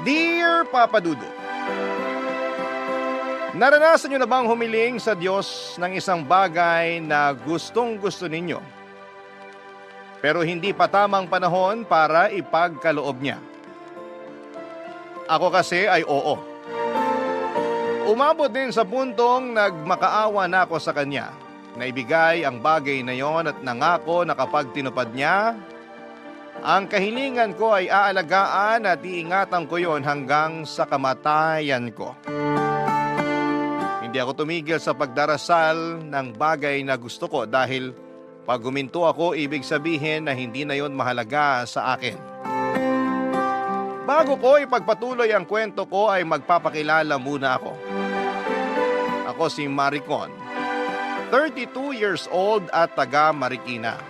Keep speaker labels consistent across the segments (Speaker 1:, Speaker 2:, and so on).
Speaker 1: Dear Papa Dudut, naranasan niyo na bang humiling sa Diyos ng isang bagay na gustong-gusto ninyo, pero hindi pa tamang panahon para ipagkaloob niya? Ako kasi ay oo. Umabot din sa puntong nagmakaawa na ako sa Kanya na ibigay ang bagay na yon at nangako na kapag tinupad niya, ang kahilingan ko ay aalagaan at iingatan ko yon hanggang sa kamatayan ko. Hindi ako tumigil sa pagdarasal ng bagay na gusto ko dahil pag guminto ako, ibig sabihin na hindi na yon mahalaga sa akin. Bago ko ipagpatuloy ang kwento ko ay magpapakilala muna ako. Ako si Maricon, 32 years old at taga Marikina.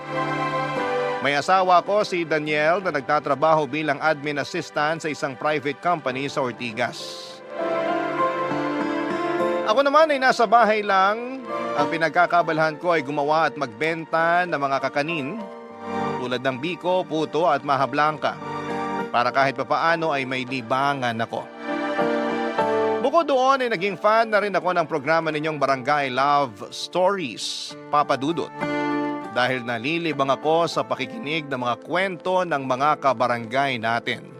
Speaker 1: May asawa ko si Daniel na nagtatrabaho bilang admin assistant sa isang private company sa Ortigas. Ako naman ay nasa bahay lang. Ang pinagkakabalahan ko ay gumawa at magbenta ng mga kakanin tulad ng biko, puto at maha blanca para kahit papaano ay may libangan ako. Bukod doon ay naging fan na rin ako ng programa ninyong Barangay Love Stories, Papa Dudut. Dahil nalilibang ako sa pakikinig ng mga kwento ng mga kabarangay natin.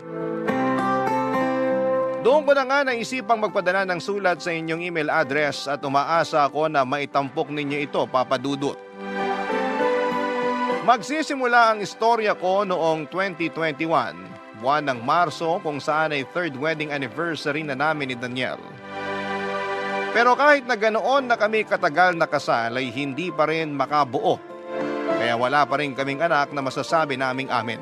Speaker 1: Doon ko na nga naisipang magpadala ng sulat sa inyong email address at umaasa ako na maitampok ninyo ito, Papa Dudut. Magsisimula ang istorya ko noong 2021. Buwan ng Marso kung saan ay third wedding anniversary na namin ni Daniel. Pero kahit na ganoon na kami katagal na kasal ay hindi pa rin makabuo. Kaya wala pa rin kaming anak na masasabi naming amin.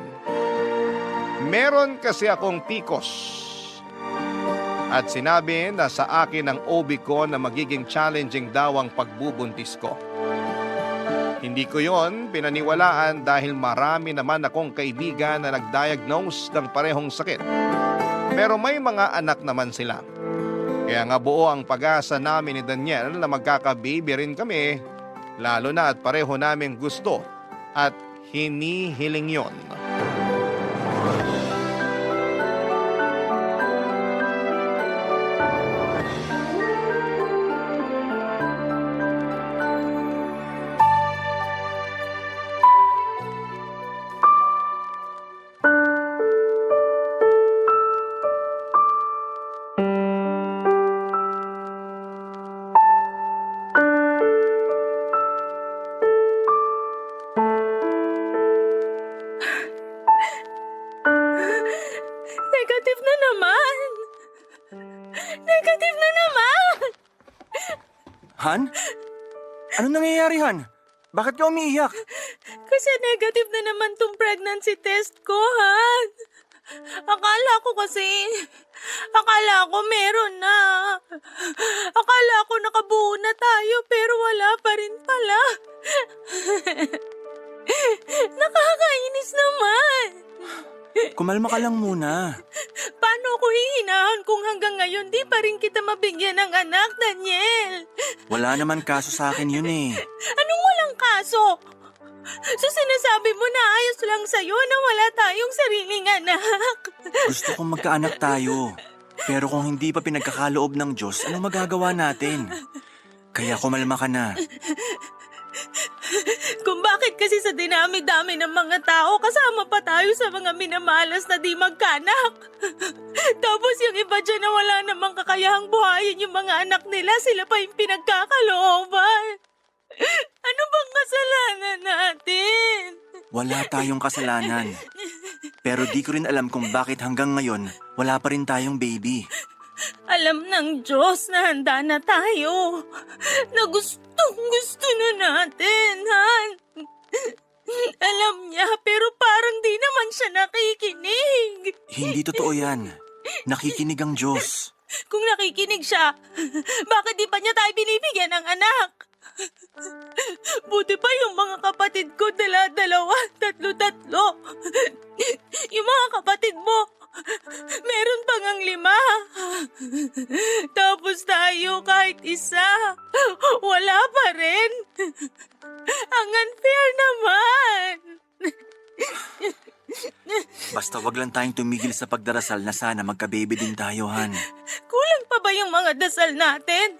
Speaker 1: Meron kasi akong PCOS. At sinabi na sa akin ng OB ko na magiging challenging daw ang pagbubuntis ko. Hindi ko yon pinaniwalaan dahil marami naman akong kaibigan na nag-diagnose ng parehong sakit. Pero may mga anak naman sila. Kaya nga buo ang pag-asa namin ni Daniel na magkakababy rin kami, lalo na at pareho namin gusto at hinihiling yon.
Speaker 2: Negative na naman! Negative na naman!
Speaker 3: Han? Ano nangyayari, Han? Bakit ka umiiyak?
Speaker 2: Kasi negative na naman tong pregnancy test ko, Han. Akala ko meron na. Akala ko nakabuo na tayo pero wala pa rin pala. Nakakainis naman.
Speaker 3: Kumalma ka lang muna.
Speaker 2: Paano ako hihinahan kung hanggang ngayon di pa rin kita mabigyan ng anak, Daniel?
Speaker 3: Wala naman kaso sa akin yun eh.
Speaker 2: Anong walang kaso? So sinasabi mo na ayos lang sa'yo na wala tayong sariling anak?
Speaker 3: Gusto kong magkaanak tayo. Pero kung hindi pa pinagkakaloob ng Diyos, anong magagawa natin? Kaya kumalma ka na.
Speaker 2: Kung bakit kasi sa dinami-dami ng mga tao, kasama pa tayo sa mga minamalas na di magkanak. Tapos yung iba dyan na wala namang kakayahang buhayin yung mga anak nila, sila pa yung pinagkakalooban. Ano bang kasalanan natin?
Speaker 3: Wala tayong kasalanan. Pero di ko rin alam kung bakit hanggang ngayon, wala pa rin tayong baby.
Speaker 2: Alam ng Diyos na handa na tayo. Na gustong-gusto na natin, Han. Alam niya, pero parang di naman siya nakikinig.
Speaker 3: Hindi totoo yan. Nakikinig ang Diyos.
Speaker 2: Kung nakikinig siya, bakit di pa niya tayo binibigyan ng anak? Buti pa yung mga kapatid ko, dala-dalawa, tatlo-tatlo. Yung mga kapatid mo, meron pang ang 5. Tapos tayo kahit isa, wala pa rin. Ang unfair naman.
Speaker 3: Basta wag lang tayong tumigil sa pagdarasal na sana magka-baby din tayo, Han.
Speaker 2: Kulang pa ba yung mga dasal natin?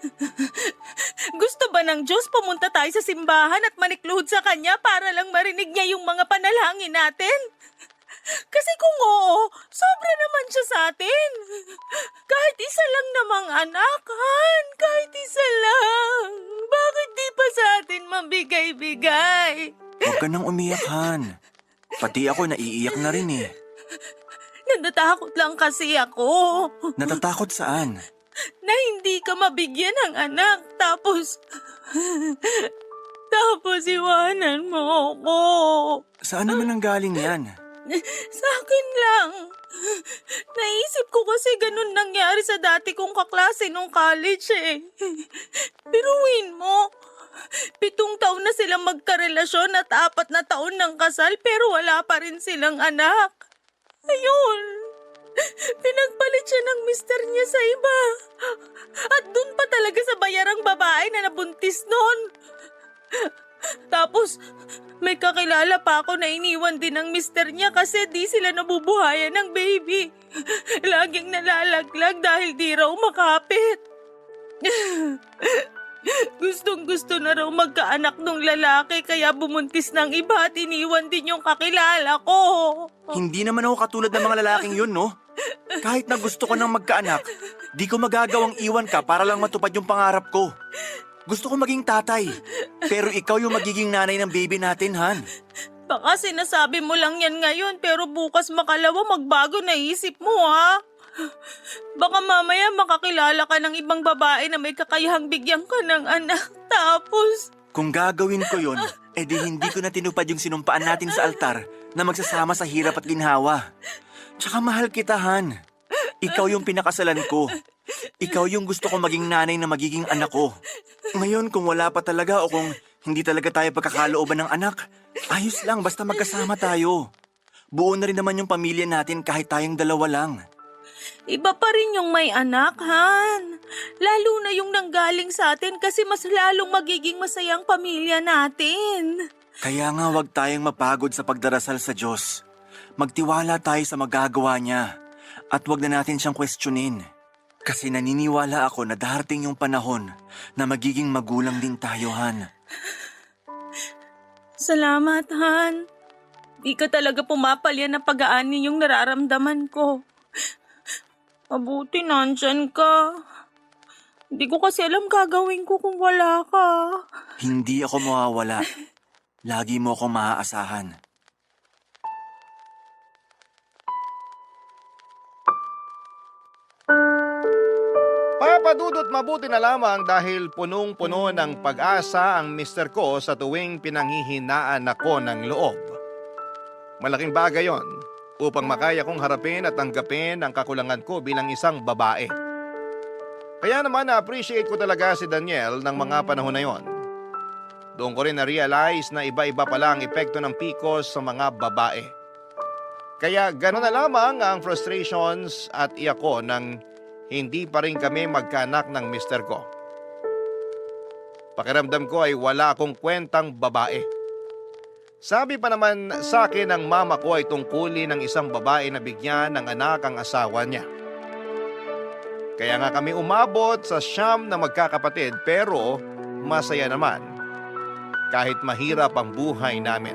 Speaker 2: Gusto ba ng Diyos pumunta tayo sa simbahan at manikluhod sa Kanya para lang marinig niya yung mga panalangin natin? Kasi kung oo, sobra naman siya sa atin. Kahit isa lang namang anak, Han. Kahit isa lang. Bakit di pa sa atin mabigay-bigay?
Speaker 3: Huwag ka nang umiyak, Han. Pati ako naiiyak na rin eh.
Speaker 2: Natatakot lang kasi ako.
Speaker 3: Natatakot saan?
Speaker 2: Na hindi ka mabigyan ng anak. Tapos iwanan mo ako.
Speaker 3: Saan naman ang galing yan?
Speaker 2: Sa akin lang. Naisip ko kasi ganun nangyari sa dati kong kaklase nung college eh. Biruin mo. 7 taon na silang magkarelasyon at 4 na taon ng kasal pero wala pa rin silang anak. Ayun. Pinagpalit siya ng mister niya sa iba. At dun pa talaga sa bayarang babae na nabuntis nun. Tapos, may kakilala pa ako na iniwan din ng mister niya kasi di sila nabubuhayan ng baby. Laging nalalaglag dahil di raw makapit. Gustong-gusto na raw magkaanak nung lalaki kaya bumuntis ng iba at iniwan din yung kakilala ko.
Speaker 3: Hindi naman ako katulad ng mga lalaking yun, no? Kahit na gusto ko nang magkaanak, di ko magagawang iwan ka para lang matupad yung pangarap ko. Gusto ko maging tatay, pero ikaw yung magiging nanay ng baby natin, Han.
Speaker 2: Baka sinasabi mo lang yan ngayon pero bukas makalawa magbago na isip mo ha. Baka mamaya makakilala ka ng ibang babae na may kakayahang bigyan ka ng anak. Tapos...
Speaker 3: Kung gagawin ko yun, edi hindi ko na tinupad yung sinumpaan natin sa altar na magsasama sa hirap at ginhawa. Tsaka mahal kita, Han. Ikaw yung pinakasalan ko. Ikaw yung gusto ko maging nanay na magiging anak ko. Ngayon kung wala pa talaga o kung hindi talaga tayo pagkakalooban ng anak, ayos lang basta magkasama tayo. Buo na rin naman yung pamilya natin kahit tayong dalawa lang.
Speaker 2: Iba pa rin yung may anak, Han. Lalo na yung nanggaling sa atin kasi mas lalong magiging masayang pamilya natin.
Speaker 3: Kaya nga wag tayong mapagod sa pagdarasal sa Diyos. Magtiwala tayo sa magagawa niya at wag na natin siyang questionin. Kasi naniniwala ako na darating yung panahon na magiging magulang din tayo, Han.
Speaker 2: Salamat, Han. Di ka talaga pumapalya na pag-aani yung nararamdaman ko. Mabuti nandyan ka. Hindi ko kasi alam gagawin ko kung wala ka.
Speaker 3: Hindi ako mawawala. Lagi mo akong maaasahan.
Speaker 1: Papadudot mabuti na lamang dahil punong-puno ng pag-asa ang mister ko sa tuwing pinanghihinaan ako ng loob. Malaking bagay yon upang makaya kong harapin at tanggapin ang kakulangan ko bilang isang babae. Kaya naman na-appreciate ko talaga si Daniel ng mga panahon na yon. Doon ko rin na-realize na iba-iba pala ang epekto ng PCOS sa mga babae. Kaya gano'n na lamang ang frustrations at iyak ko nang hindi pa rin kami magkaanak ng mister ko. Pakiramdam ko ay wala akong kwentang babae. Sabi pa naman sa akin ng mama ko ay tungkulin ng isang babae na bigyan ng anak ang asawa niya. Kaya nga kami umabot sa 9 na magkakapatid pero masaya naman kahit mahirap ang buhay namin.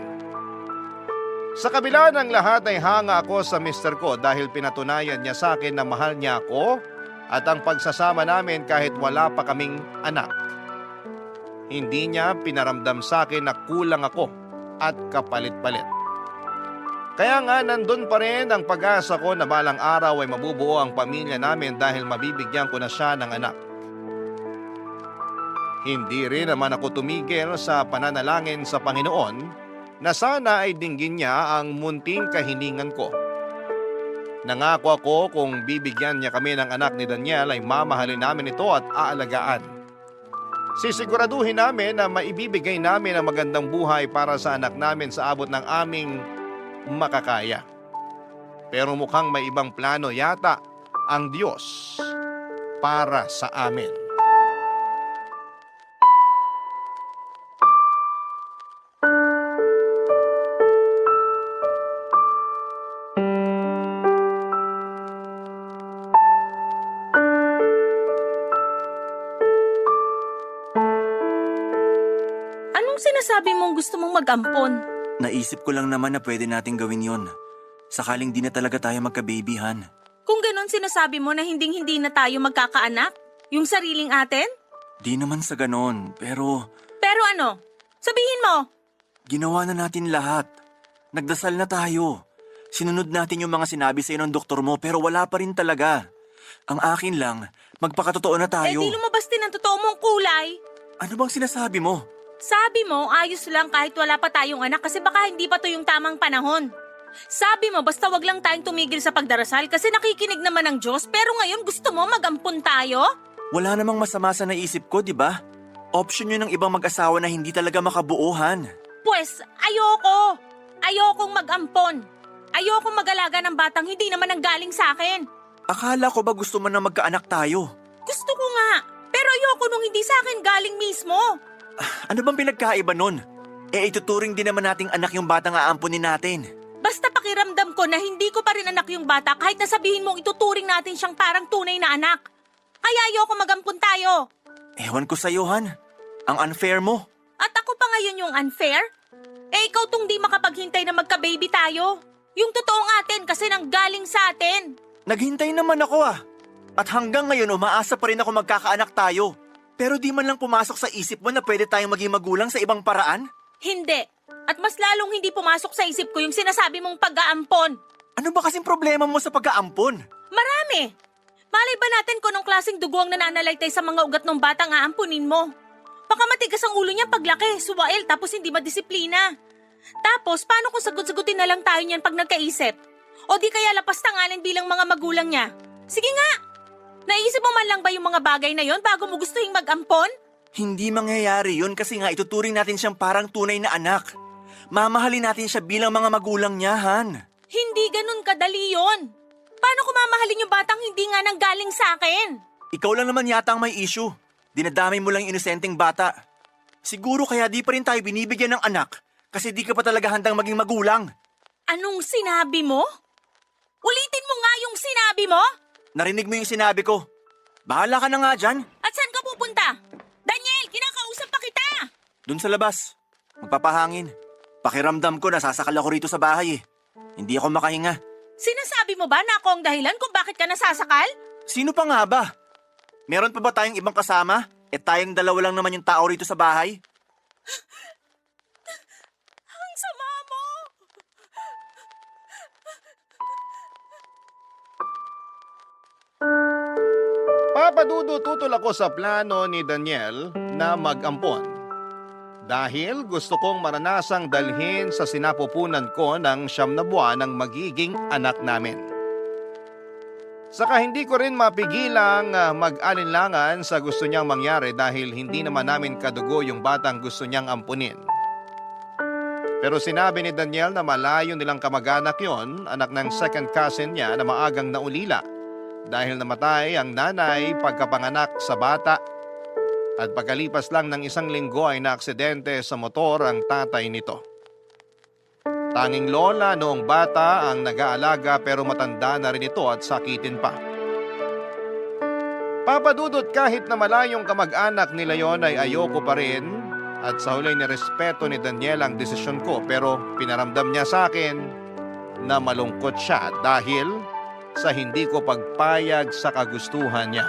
Speaker 1: Sa kabila ng lahat ay hanga ako sa mister ko dahil pinatunayan niya sa akin na mahal niya ako at ang pagsasama namin kahit wala pa kaming anak. Hindi niya pinaramdam sa akin na kulang ako at kapalit-palit. Kaya nga nandun pa rin ang pag-asa ko na balang araw ay mabubuo ang pamilya namin dahil mabibigyan ko na siya ng anak. Hindi rin naman ako tumigil sa pananalangin sa Panginoon na sana ay dinggin niya ang munting kahilingan ko. Nangako ako kung bibigyan niya kami ng anak ni Daniel ay mamahalin namin ito at aalagaan. Sisiguraduhin namin na maibibigay namin ang magandang buhay para sa anak namin sa abot ng aming makakaya. Pero mukhang may ibang plano yata ang Diyos para sa amin.
Speaker 2: Anong sinasabi mong gusto mong mag-ampon?
Speaker 3: Naisip ko lang naman na pwede nating gawin yon. Sakaling di na talaga tayo magka-baby, Han.
Speaker 2: Kung ganon sinasabi mo na hinding-hindi na tayo magkakaanak? Yung sariling atin?
Speaker 3: Di naman sa ganon, pero
Speaker 2: Pero ano? Sabihin mo!
Speaker 3: ginawa na natin lahat. Nagdasal na tayo. Sinunod natin yung mga sinabi sa'yo ng doktor mo pero wala pa rin talaga. Ang akin lang, magpakatotoo na
Speaker 2: Eh
Speaker 3: tayo.
Speaker 2: di lumabas din ang totoo mong kulay.
Speaker 3: Ano bang sinasabi mo?
Speaker 2: Sabi mo, ayos lang kahit wala pa tayong anak kasi baka hindi pa to yung tamang panahon. Sabi mo, basta wag lang tayong tumigil sa pagdarasal kasi nakikinig naman ng Diyos pero ngayon gusto mo mag-ampon tayo?
Speaker 3: Wala namang masama sa naisip ko, di ba? Option yun ng ibang mag-asawa na hindi talaga makabuuhan.
Speaker 2: Pues, ayoko. Ayokong mag-ampon. Ayokong mag-alaga ng batang hindi naman ang galing sa akin.
Speaker 3: Akala ko ba gusto mo na magkaanak tayo?
Speaker 2: Gusto ko nga, pero ayoko nung hindi sa akin galing mismo.
Speaker 3: Ano bang pinagkaiba nun? Ituturing din naman nating anak yung batang aampunin natin.
Speaker 2: Basta pakiramdam ko na hindi ko pa rin anak yung bata kahit nasabihin mong ituturing natin siyang parang tunay na anak. Kaya ayoko mag-ampon tayo.
Speaker 3: Ewan ko sa'yo, Han. Ang unfair mo.
Speaker 2: At ako pa ngayon yung unfair? Ikaw tong di makapaghintay na magka-baby tayo. Yung totoong atin kasi nang galing sa atin.
Speaker 3: Naghintay naman ako At hanggang ngayon umaasa pa rin ako magkakaanak tayo. Pero di man lang pumasok sa isip mo na pwede tayong maging magulang sa ibang paraan?
Speaker 2: Hindi. At mas lalong hindi pumasok sa isip ko yung sinasabi mong pag-aampon.
Speaker 3: Ano ba kasing problema mo sa pag-aampon?
Speaker 2: Marami. Malay ba natin kung anong klaseng dugo ang nananalaytay sa mga ugat ng batang aampunin mo? Baka matigas ang ulo niya paglaki, suwail tapos hindi madisiplina. Tapos paano kung sagot-sagutin na lang tayo niyan pag nagkaisip? O di kaya lapas tangalan bilang mga magulang niya? Sige nga! Naisip mo man lang ba yung mga bagay na yon bago mo gustuhin mag-ampon?
Speaker 3: Hindi mangyayari yun kasi nga ituturing natin siyang parang tunay na anak. Mamahalin natin siya bilang mga magulang niya, Han.
Speaker 2: Hindi ganun kadali yon. Paano ko mamahalin yung batang hindi nga nanggaling sa akin?
Speaker 3: Ikaw lang naman yata ang may issue. Dinadamay mo lang yung inosenteng bata. Siguro kaya di pa rin tayo binibigyan ng anak kasi di ka pa talaga handang maging magulang.
Speaker 2: Anong sinabi mo? Ulitin mo nga yung sinabi mo?
Speaker 3: Narinig mo yung sinabi ko. Bahala ka na nga dyan.
Speaker 2: At saan ka pupunta? Daniel, kinakausap pa kita!
Speaker 3: Dun sa labas. Magpapahangin. Pakiramdam ko nasasakal ako rito sa bahay Hindi ako makahinga.
Speaker 2: Sinasabi mo ba na ako ang dahilan kung bakit ka nasasakal?
Speaker 3: Sino pa nga ba? Meron pa ba tayong ibang kasama? Tayong dalawa lang naman yung tao rito sa bahay.
Speaker 2: Ang sama mo!
Speaker 1: Papadudot tutol ako sa plano ni Daniel na mag-ampon. Dahil gusto kong maranasang dalhin sa sinapupunan ko ng 9 na buwan ng magiging anak namin. Saka hindi ko rin mapigilang mag-alinlangan sa gusto niyang mangyari dahil hindi naman namin kadugo yung batang gusto niyang ampunin. Pero sinabi ni Daniel na malayo nilang kamag-anak yon, anak ng second cousin niya na maagang naulila dahil namatay ang nanay pagkapanganak sa bata. At pagkalipas lang ng 1 linggo ay naaksidente sa motor ang tatay nito. Tanging lola noong bata ang nag-aalaga pero matanda na rin ito at sakitin pa. Papadudot kahit na malayong kamag-anak nila yon ay ayoko pa rin at sa huli nirespeto ni Daniel ang desisyon ko pero pinaramdam niya sa akin na malungkot siya dahil sa hindi ko pagpayag sa kagustuhan niya.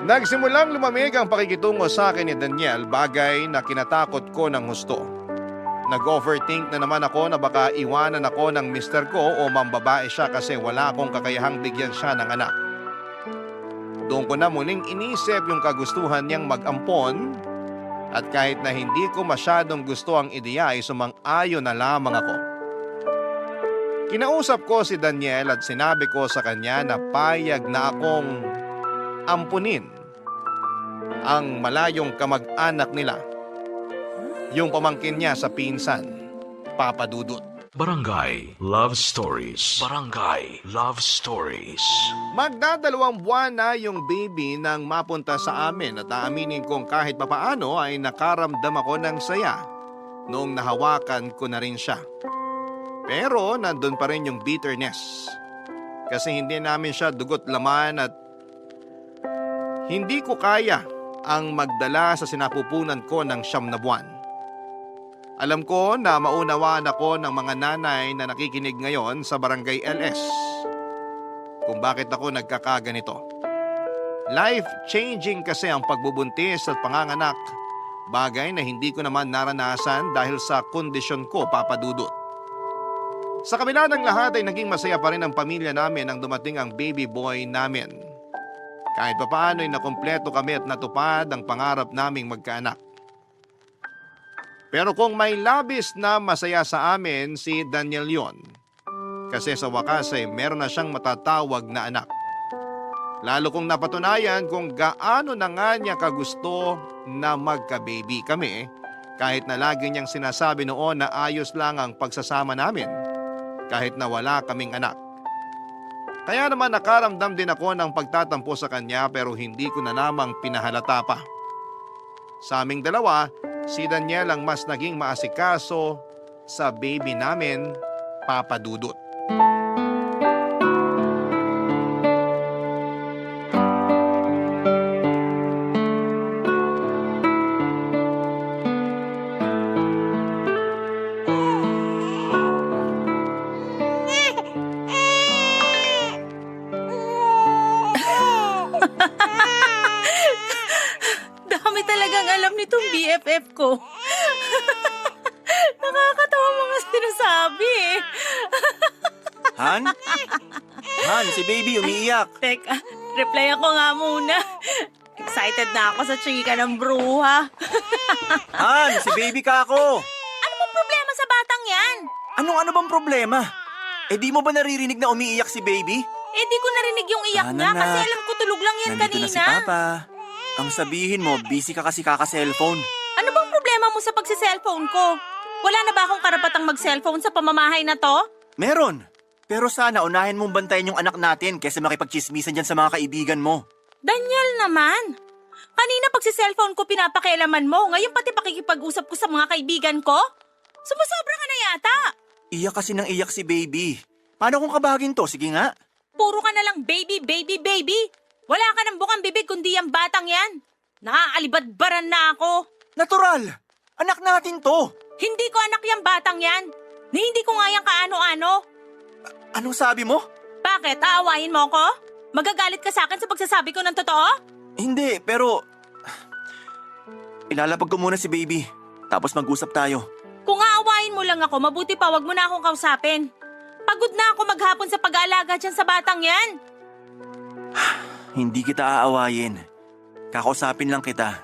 Speaker 1: Nagsimulang lumamig ang pakikitungo sa akin ni Daniel, bagay na kinatakot ko ng husto. Nag-overthink na naman ako na baka iwanan ako ng mister ko o mambabae siya kasi wala akong kakayahang bigyan siya ng anak. Doon ko na muling inisip yung kagustuhan niyang mag-ampon at kahit na hindi ko masyadong gusto ang ideya ay sumang-ayon na lamang ako. Kinausap ko si Daniel at sinabi ko sa kanya na payag na akong ampunin ang malayong kamag-anak nila, yung pamangkin niya sa pinsan, Papa Dudut.
Speaker 4: Barangay Love Stories. Barangay Love Stories.
Speaker 1: Magdadalawang buwan na yung baby nang mapunta sa amin at aaminin kong kahit papaano ay nakaramdam ako ng saya noong nahawakan ko na rin siya. Pero nandun pa rin yung bitterness kasi hindi namin siya dugot laman at hindi ko kaya ang magdala sa sinapupunan ko ng 9 na buwan. Alam ko na maunawaan ako ng mga nanay na nakikinig ngayon sa Barangay LS kung bakit ako nagkakaganito. Life-changing kasi ang pagbubuntis at panganganak, bagay na hindi ko naman naranasan dahil sa kondisyon ko, Papa Dudut. Sa kabila ng lahat ay naging masaya pa rin ang pamilya namin nang dumating ang baby boy namin. Kahit papaano ay nakumpleto kami at natupad ang pangarap naming magkaanak. Pero kung may labis na masaya sa amin si Daniel yon. Kasi sa wakas ay meron na siyang matatawag na anak. Lalo kong napatunayan kung gaano na nga niya kagusto na magka-baby kami kahit na lagi niyang sinasabi noon na ayos lang ang pagsasama namin kahit na wala kaming anak. Kaya naman nakaramdam din ako ng pagtatampo sa kanya pero hindi ko na namang pinahalata pa. Sa aming dalawa, si Daniel ang mas naging maasikaso sa baby namin, Papa Dudut.
Speaker 2: Dami talagang alam nitong BFF ko. Nakakatawa mga sinasabi eh.
Speaker 3: Han? Han, si baby umiiyak.
Speaker 2: Teka, reply ako nga muna. Excited na ako sa chika ng bruha.
Speaker 3: Han, si baby ka ako.
Speaker 2: Ano bang problema sa batang yan?
Speaker 3: Ano bang problema? Eh di mo ba naririnig na umiiyak si baby?
Speaker 2: Eh di ko narinig yung iyak
Speaker 3: Sana
Speaker 2: niya
Speaker 3: na.
Speaker 2: kasi alam ko tulog lang yan
Speaker 3: Nandito na si
Speaker 2: kanina.
Speaker 3: Papa. Ang sabihin mo, busy ka kasi kaka-cellphone.
Speaker 2: Ano bang problema mo sa pagsi-cellphone ko? Wala na ba akong karapatang mag-cellphone sa pamamahay na to?
Speaker 3: Meron. Pero sana unahin mong bantayan yung anak natin kaysa makipagchismisan dyan sa mga kaibigan mo.
Speaker 2: Daniel naman. Kanina pagsi-cellphone ko pinapakialaman mo. Ngayon pati pakikipag-usap ko sa mga kaibigan ko? Sumusobra ka na yata.
Speaker 3: Iyak kasi ng iyak si baby. Paano kung kabagin to? Sige nga.
Speaker 2: Puro ka na lang baby, baby, baby. Wala ka ng bukang bibig kundi ang batang yan. Nakaalibadbaran na ako.
Speaker 3: Natural! Anak natin to!
Speaker 2: Hindi ko anak yung batang yan. Ni hindi ko nga yung kaano-ano.
Speaker 3: Anong sabi mo?
Speaker 2: Bakit? Aawayin mo ko? Magagalit ka sa akin sa pagsasabi ko ng totoo?
Speaker 3: Hindi, pero... Ilalapag ko muna si baby. Tapos mag-usap tayo.
Speaker 2: Kung aawayin mo lang ako, mabuti pa wag mo na akong kausapin. Pagod na ako maghapon sa pag-aalaga dyan sa batang yan.
Speaker 3: Hindi kita aawayin. Kakausapin lang kita.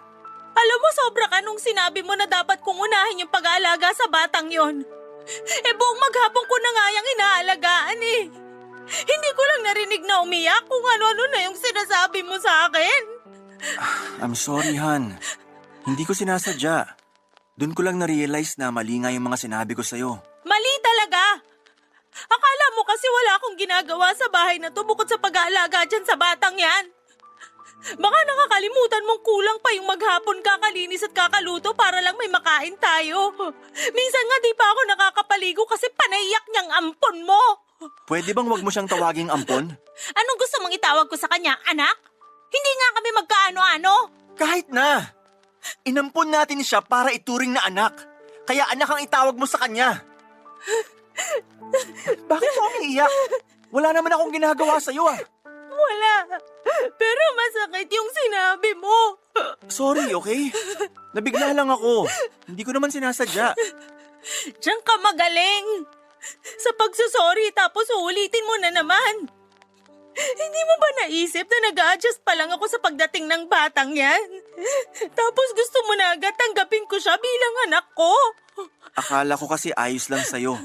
Speaker 2: Alam mo, sobra ka nung sinabi mo na dapat kong unahin yung pag-aalaga sa batang yon. Eh buong maghapon ko na nga yung inaalagaan eh. Hindi ko lang narinig na umiyak kung ano-ano na yung sinasabi mo sa akin.
Speaker 3: I'm sorry, Han. Hindi ko sinasadya. Doon ko lang na-realize na mali nga yung mga sinabi ko sa'yo.
Speaker 2: Mali talaga. Akala mo kasi wala akong ginagawa sa bahay na to bukod sa pag-aalaga dyan sa batang yan. Baka nakakalimutan mong kulang pa yung maghapon kakalinis at kakaluto para lang may makain tayo. Minsan nga di pa ako nakakapaligo kasi panaiyak niyang ampon mo.
Speaker 3: Pwede bang wag mo siyang tawaging ampon?
Speaker 2: Anong gusto mong itawag ko sa kanya, anak? Hindi nga kami magkaano-ano.
Speaker 3: Kahit na! Inampon natin siya para ituring na anak. Kaya anak ang itawag mo sa kanya. Bakit mo umiiyak? Wala naman akong ginagawa sa'yo ah.
Speaker 2: Wala. Pero masakit yung sinabi mo.
Speaker 3: Sorry, okay? Nabigla lang ako. Hindi ko naman sinasadya.
Speaker 2: Diyan ka magaling. Sa pagsusorry tapos uulitin mo na naman. Hindi mo ba naisip na nag-a-adjust pa lang ako sa pagdating ng batang yan? Tapos gusto mo na agad tanggapin ko siya bilang anak ko.
Speaker 3: Akala ko kasi ayos lang sa'yo.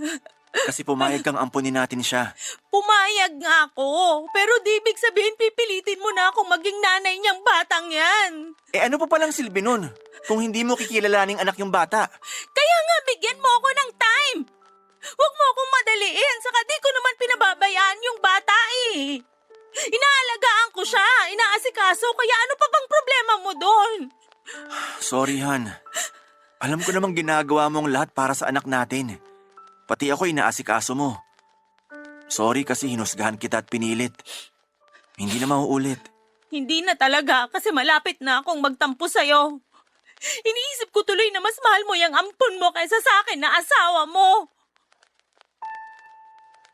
Speaker 3: Kasi pumayag kang ampunin natin siya.
Speaker 2: Pumayag nga ako. Pero di ibig sabihin pipilitin mo na akong maging nanay niyang batang yan.
Speaker 3: Eh ano pa palang silbi nun? Kung hindi mo kikilalaning anak yung bata.
Speaker 2: Kaya nga bigyan mo ako ng time. Huwag mo akong madaliin. Saka di ko naman pinababayaan yung bata eh. Inaalagaan ko siya. Inaasikaso. Kaya ano pa bang problema mo doon?
Speaker 3: Sorry, Han. Alam ko namang ginagawa mong lahat para sa anak natin. Pati ako inaasikaso mo. Sorry kasi hinusgahan kita at pinilit. Hindi na mauulit.
Speaker 2: Hindi na talaga kasi malapit na akong magtampo sa'yo. Iniisip ko tuloy na mas mahal mo yung ampon mo kaysa sa akin na asawa mo.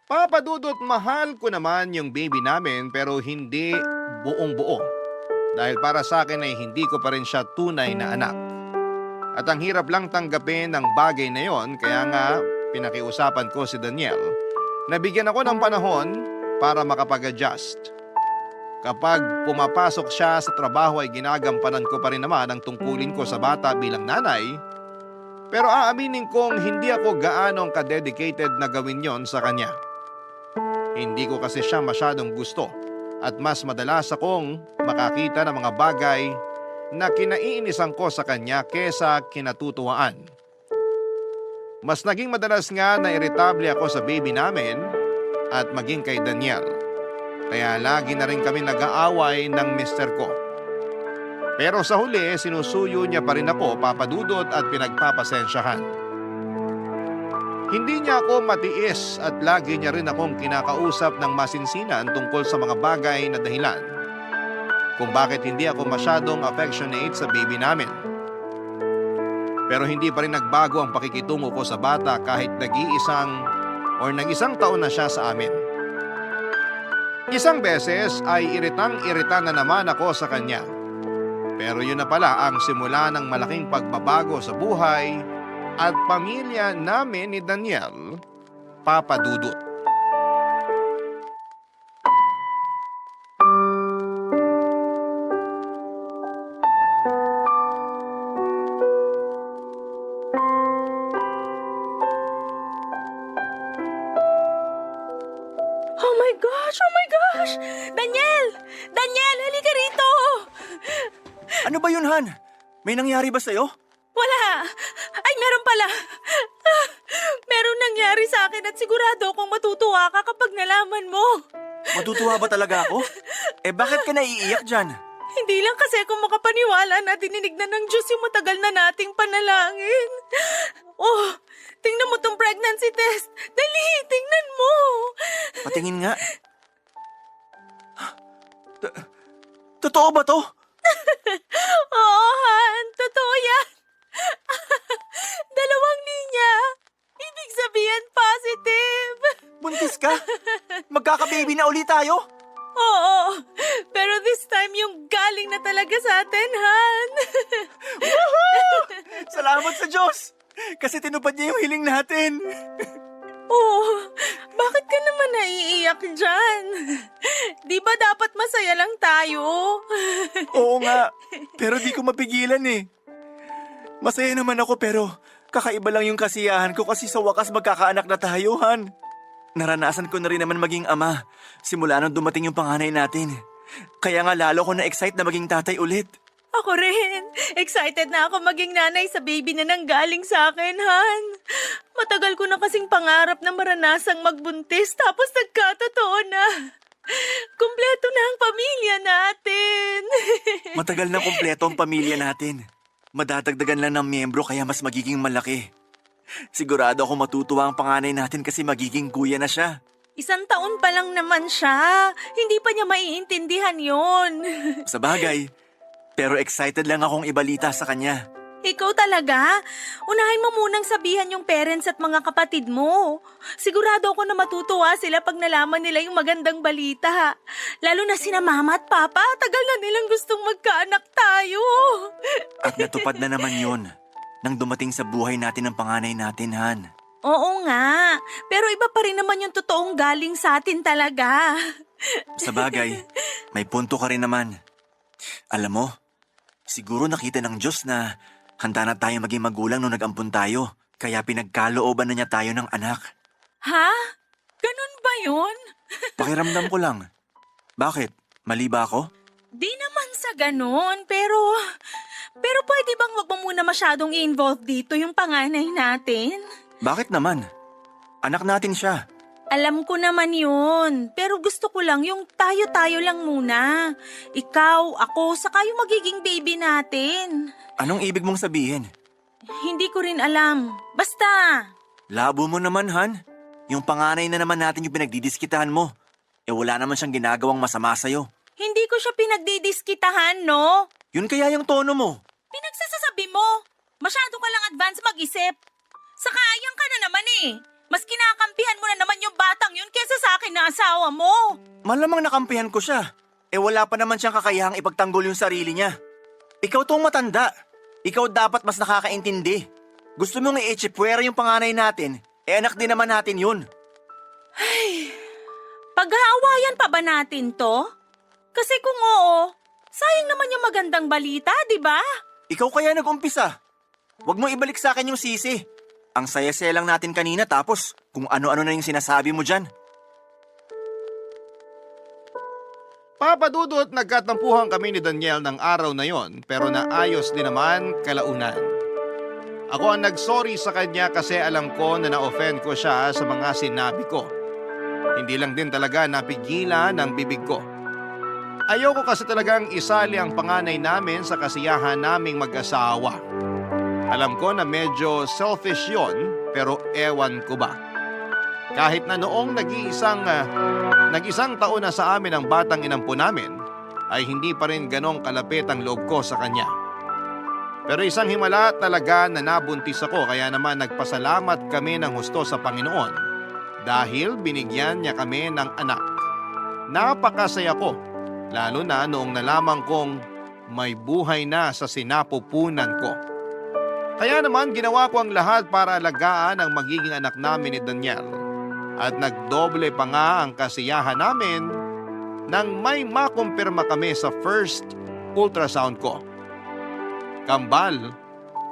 Speaker 1: Papa Dudut, mahal ko naman yung baby namin pero hindi buong buo. Dahil para sa akin ay hindi ko pa rin siya tunay na anak. At ang hirap lang tanggapin ng bagay na yon, kaya nga pinakiusapan ko si Daniel na bigyan ako ng panahon para makapag-adjust. Kapag pumapasok siya sa trabaho ay ginagampanan ko pa rin naman ang tungkulin ko sa bata bilang nanay. Pero aaminin kong hindi ako gaanong ka-dedicated na gawin yon sa kanya. Hindi ko kasi siya masyadong gusto at mas madalas akong makakita ng mga bagay na kinaiinisan ko sa kanya kesa kinatutuwaan. Mas naging madalas nga na irritable ako sa baby namin at maging kay Daniel. Kaya lagi na rin kami nag-aaway ng mister ko. Pero sa huli, sinusuyo niya pa rin ako, Papa Dudut, at pinagpapasensyahan. Hindi niya ako matiis at lagi niya rin akong kinakausap ng masinsinan tungkol sa mga bagay na dahilan kung bakit hindi ako masyadong affectionate sa baby namin. Pero hindi pa rin nagbago ang pakikitungo ko sa bata kahit nag-isang taon na siya sa amin. Isang beses ay iritang-irita na naman ako sa kanya. Pero yun na pala ang simula ng malaking pagbabago sa buhay at pamilya namin ni Daniel, Papa Dudut.
Speaker 2: Oh my gosh! Oh my gosh! Daniel! Daniel, halika rito!
Speaker 3: Ano ba yun, Han? May nangyari ba sa'yo?
Speaker 2: Wala! Ay, meron pala! Merong nangyari sa akin at sigurado akong matutuwa ka kapag nalaman mo.
Speaker 3: Matutuwa ba talaga ako? Bakit ka naiiyak dyan?
Speaker 2: Hindi lang kasi ako makapaniwala na dininig na ng Diyos yung matagal na nating panalangin. Oh, tingnan mo tong pregnancy test. Dali, tingnan mo.
Speaker 3: Patingin nga. Totoo ba to?
Speaker 2: Oo, Han. Totoo yan. 2 linya. Ibig sabihin positive.
Speaker 3: Buntis ka? Magkaka-baby na ulit tayo?
Speaker 2: Oo, pero this time yung galing na talaga sa atin, Han.
Speaker 3: Salamat sa Diyos! Kasi tinupad niya yung hiling natin.
Speaker 2: Oh, bakit ka naman naiiyak dyan? Di ba dapat masaya lang tayo?
Speaker 3: Oo nga, pero di ko mapigilan eh. Masaya naman ako pero kakaiba lang yung kasiyahan ko kasi sa wakas magkakaanak na tayo, Han. Naranasan ko na rin naman maging ama simula nung dumating yung panganay natin. Kaya nga lalo ko na-excite na maging tatay ulit.
Speaker 2: Ako rin. Excited na ako maging nanay sa baby na nanggaling sa akin, Han. Matagal ko na kasing pangarap na maranasang magbuntis tapos nagkatotoo na. Kumpleto na ang pamilya natin.
Speaker 3: Matagal na kumpleto ang pamilya natin. Madadagdagan lang ng miyembro kaya mas magiging malaki. Sigurado ako matutuwa ang panganay natin kasi magiging kuya na siya.
Speaker 2: 1 taon pa lang naman siya. Hindi pa niya maiintindihan yon.
Speaker 3: Sa bagay, pero excited lang akong ibalita sa kanya.
Speaker 2: Ikaw talaga? Unahin mo munang sabihan yung parents at mga kapatid mo. Sigurado ako na matutuwa sila pag nalaman nila yung magandang balita. Lalo na sina mama at papa, tagal na nilang gustong magkaanak tayo.
Speaker 3: At natupad na naman yun nang dumating sa buhay natin ang panganay natin, Han.
Speaker 2: Oo nga, pero iba pa rin naman yung totoong galing sa atin talaga.
Speaker 3: Sa bagay, may punto ka rin naman. Alam mo, siguro nakita ng Diyos na handa na tayo maging magulang nung nag-ampun tayo, kaya pinagkalooban na niya tayo ng anak.
Speaker 2: Ha? Ganun ba yun?
Speaker 3: Pakiramdam ko lang. Bakit? Mali ba ako?
Speaker 2: Di naman sa ganun, pero pwede bang wag mo muna masyadong i-involve dito yung panganay natin?
Speaker 3: Bakit naman? Anak natin siya.
Speaker 2: Alam ko naman yun, pero gusto ko lang yung tayo-tayo lang muna. Ikaw, ako, saka yung magiging baby natin.
Speaker 3: Anong ibig mong sabihin?
Speaker 2: Hindi ko rin alam. Basta,
Speaker 3: Labo mo naman, Han. Yung panganay na naman natin yung pinagdidiskitahan mo. Wala naman siyang ginagawang masama sa'yo.
Speaker 2: hindi Hindi ko siya pinagdidiskitahan, no?
Speaker 3: Yun kaya yung tono mo.
Speaker 2: Pinagsasasabi mo. Masyado ka lang advance mag-isip. Saka ayang ka na naman eh. Mas kinakampihan mo na naman yung batang yun kesa sa akin na asawa mo.
Speaker 3: Malamang nakampihan ko siya. Wala pa naman siyang kakayahang ipagtanggol yung sarili niya. Ikaw tong matanda. Ikaw dapat mas nakakaintindi. Gusto mong i-echipwera yung panganay natin, anak din naman natin yun.
Speaker 2: Pag-aawayan pa ba natin to? Kasi kung oo, sayang naman yung magandang balita, di ba?
Speaker 3: Ikaw kaya nag-umpisa. Huwag mo ibalik sa akin yung sisi. Ang saya-saya lang natin kanina tapos kung ano-ano na yung sinasabi mo dyan.
Speaker 1: Papa Dudut, nagkatampuhan kami ni Daniel ng araw na yon pero naayos din naman kalaunan. Ako ang nagsorry sa kanya kasi alam ko na na-offend ko siya sa mga sinabi ko. Hindi lang din talaga napigilan ng bibig ko. Ayoko kasi talagang isali ang panganay namin sa kasiyahan naming mag-asawa. Alam ko na medyo selfish yon pero ewan ko ba. Kahit na noong nag-isang taon na sa amin ang batang inampo namin, ay hindi pa rin ganong kalapit ang loob ko sa kanya. Pero isang himala talaga na nabuntis ako kaya naman nagpasalamat kami ng husto sa Panginoon dahil binigyan niya kami ng anak. Napakasaya ko, lalo na noong nalaman kong may buhay na sa sinapupunan ko. Kaya naman ginawa ko ang lahat para alagaan ang magiging anak namin ni Daniel. At nagdoble pa nga ang kasiyahan namin nang may makumpirma kami sa first ultrasound ko. Kambal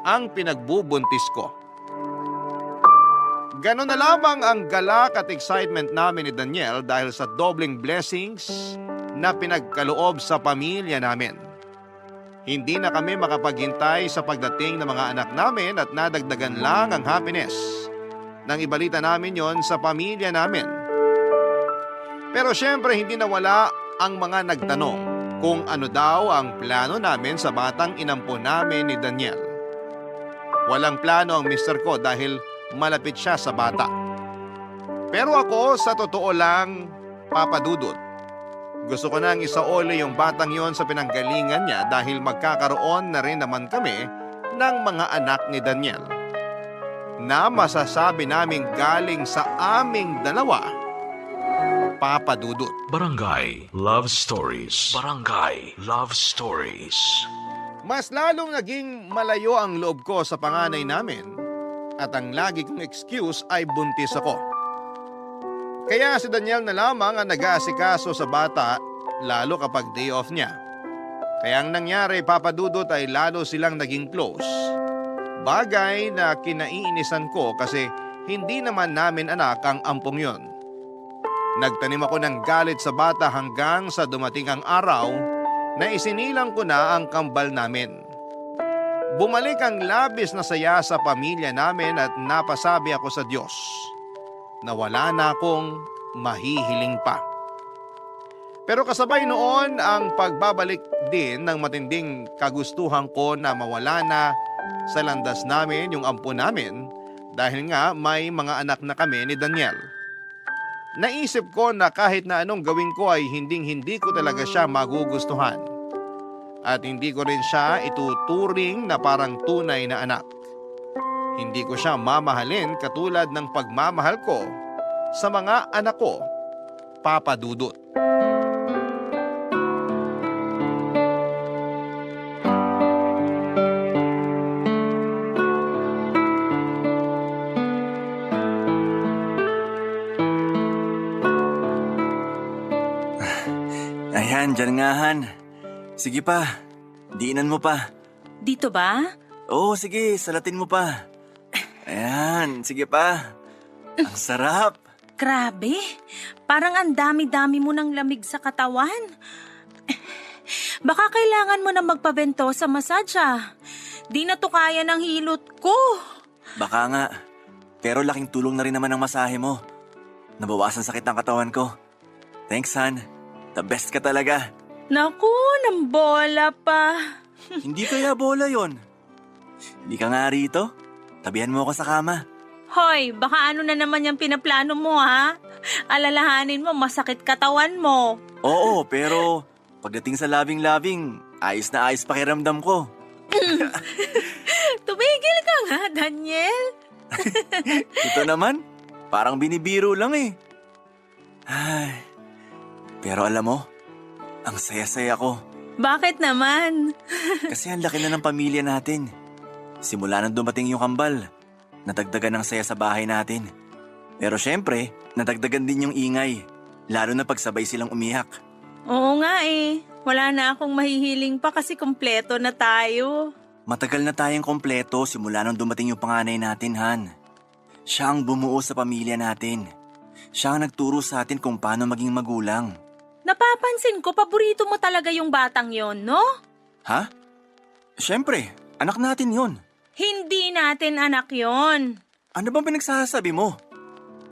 Speaker 1: ang pinagbubuntis ko. Ganon na lamang ang galak at excitement namin ni Daniel dahil sa dobling blessings na pinagkaloob sa pamilya namin. Hindi na kami makapaghintay sa pagdating ng mga anak namin at nadagdagan lang ang happiness nang ibalita namin yon sa pamilya namin. Pero syempre hindi nawala ang mga nagtanong kung ano daw ang plano namin sa batang inampo namin ni Daniel. Walang plano ang mister ko dahil malapit siya sa bata. Pero ako sa totoo lang, Papa Dudut, gusto ko nang isaoli yung batang yon sa pinanggalingan niya dahil magkakaroon na rin naman kami ng mga anak ni Daniel na masasabi naming galing sa aming dalawa, Papa Dudut.
Speaker 4: Barangay Love Stories. Barangay Love Stories.
Speaker 1: Mas lalong naging malayo ang loob ko sa panganay namin at ang lagi kong excuse ay buntis ako. Kaya si Daniel na lamang ang nag-aasikaso sa bata lalo kapag day off niya. Kaya ang nangyari, Papa Dudut, ay lalo silang naging close. Bagay na kinaiinisan ko kasi hindi naman namin anak ang ampong yon. Nagtanim ako ng galit sa bata hanggang sa dumating ang araw na isinilang ko na ang kambal namin. Bumalik ang labis na saya sa pamilya namin at napasabi ako sa Diyos na wala na akong mahihiling pa. Pero kasabay noon ang pagbabalik din ng matinding kagustuhan ko na mawala na sa landas namin yung ampo namin dahil nga may mga anak na kami ni Daniel. Naisip ko na kahit na anong gawin ko ay hindi ko talaga siya magugustuhan. At hindi ko rin siya ituturing na parang tunay na anak. Hindi ko siya mamahalin katulad ng pagmamahal ko sa mga anak ko, Papa Dudut.
Speaker 3: Ayan, dyan nga, Han. Sige pa, diinan mo pa.
Speaker 2: Dito ba?
Speaker 3: Oo, sige, salatin mo pa. Ayan, sige pa. Ang sarap.
Speaker 2: Grabe, parang ang dami-dami mo ng lamig sa katawan. Baka kailangan mo na magpabento sa masasya. Di na to kaya ng hilot ko.
Speaker 3: Baka nga. Pero laking tulong na rin naman ang masahe mo. Nabawasan sakit ng katawan ko. Thanks, Han. The best ka talaga.
Speaker 2: Naku, ng bola pa.
Speaker 3: Hindi kaya bola yon. Hindi ka nga rito. Tabihan mo ako sa kama.
Speaker 2: Hoy, baka ano na naman yung pinaplano mo ha? Alalahanin mo, masakit katawan mo.
Speaker 3: Oo, pero Pagdating sa labing-labing, ayos na ayos pakiramdam ko.
Speaker 2: Tumigil ka nga, Daniel.
Speaker 3: Ito naman, parang binibiro lang eh. Ay, pero alam mo, ang saya-saya ko.
Speaker 2: Bakit naman?
Speaker 3: Kasi ang laki na ng pamilya natin. Simula nang dumating yung kambal, nadagdagan ng saya sa bahay natin. Pero syempre, nadagdagan din yung ingay, lalo na pagsabay silang umiyak.
Speaker 2: Oo nga eh. Wala na akong mahihiling pa kasi kumpleto na tayo.
Speaker 3: Matagal na tayong kompleto simula nung dumating yung panganay natin, Han. Siya ang bumuo sa pamilya natin. Siya ang nagturo sa atin kung paano maging magulang.
Speaker 2: Napapansin ko, paborito mo talaga yung batang yon, no?
Speaker 3: Ha? Siyempre, anak natin yon.
Speaker 2: Hindi natin anak yon.
Speaker 3: Ano bang pinagsasabi mo?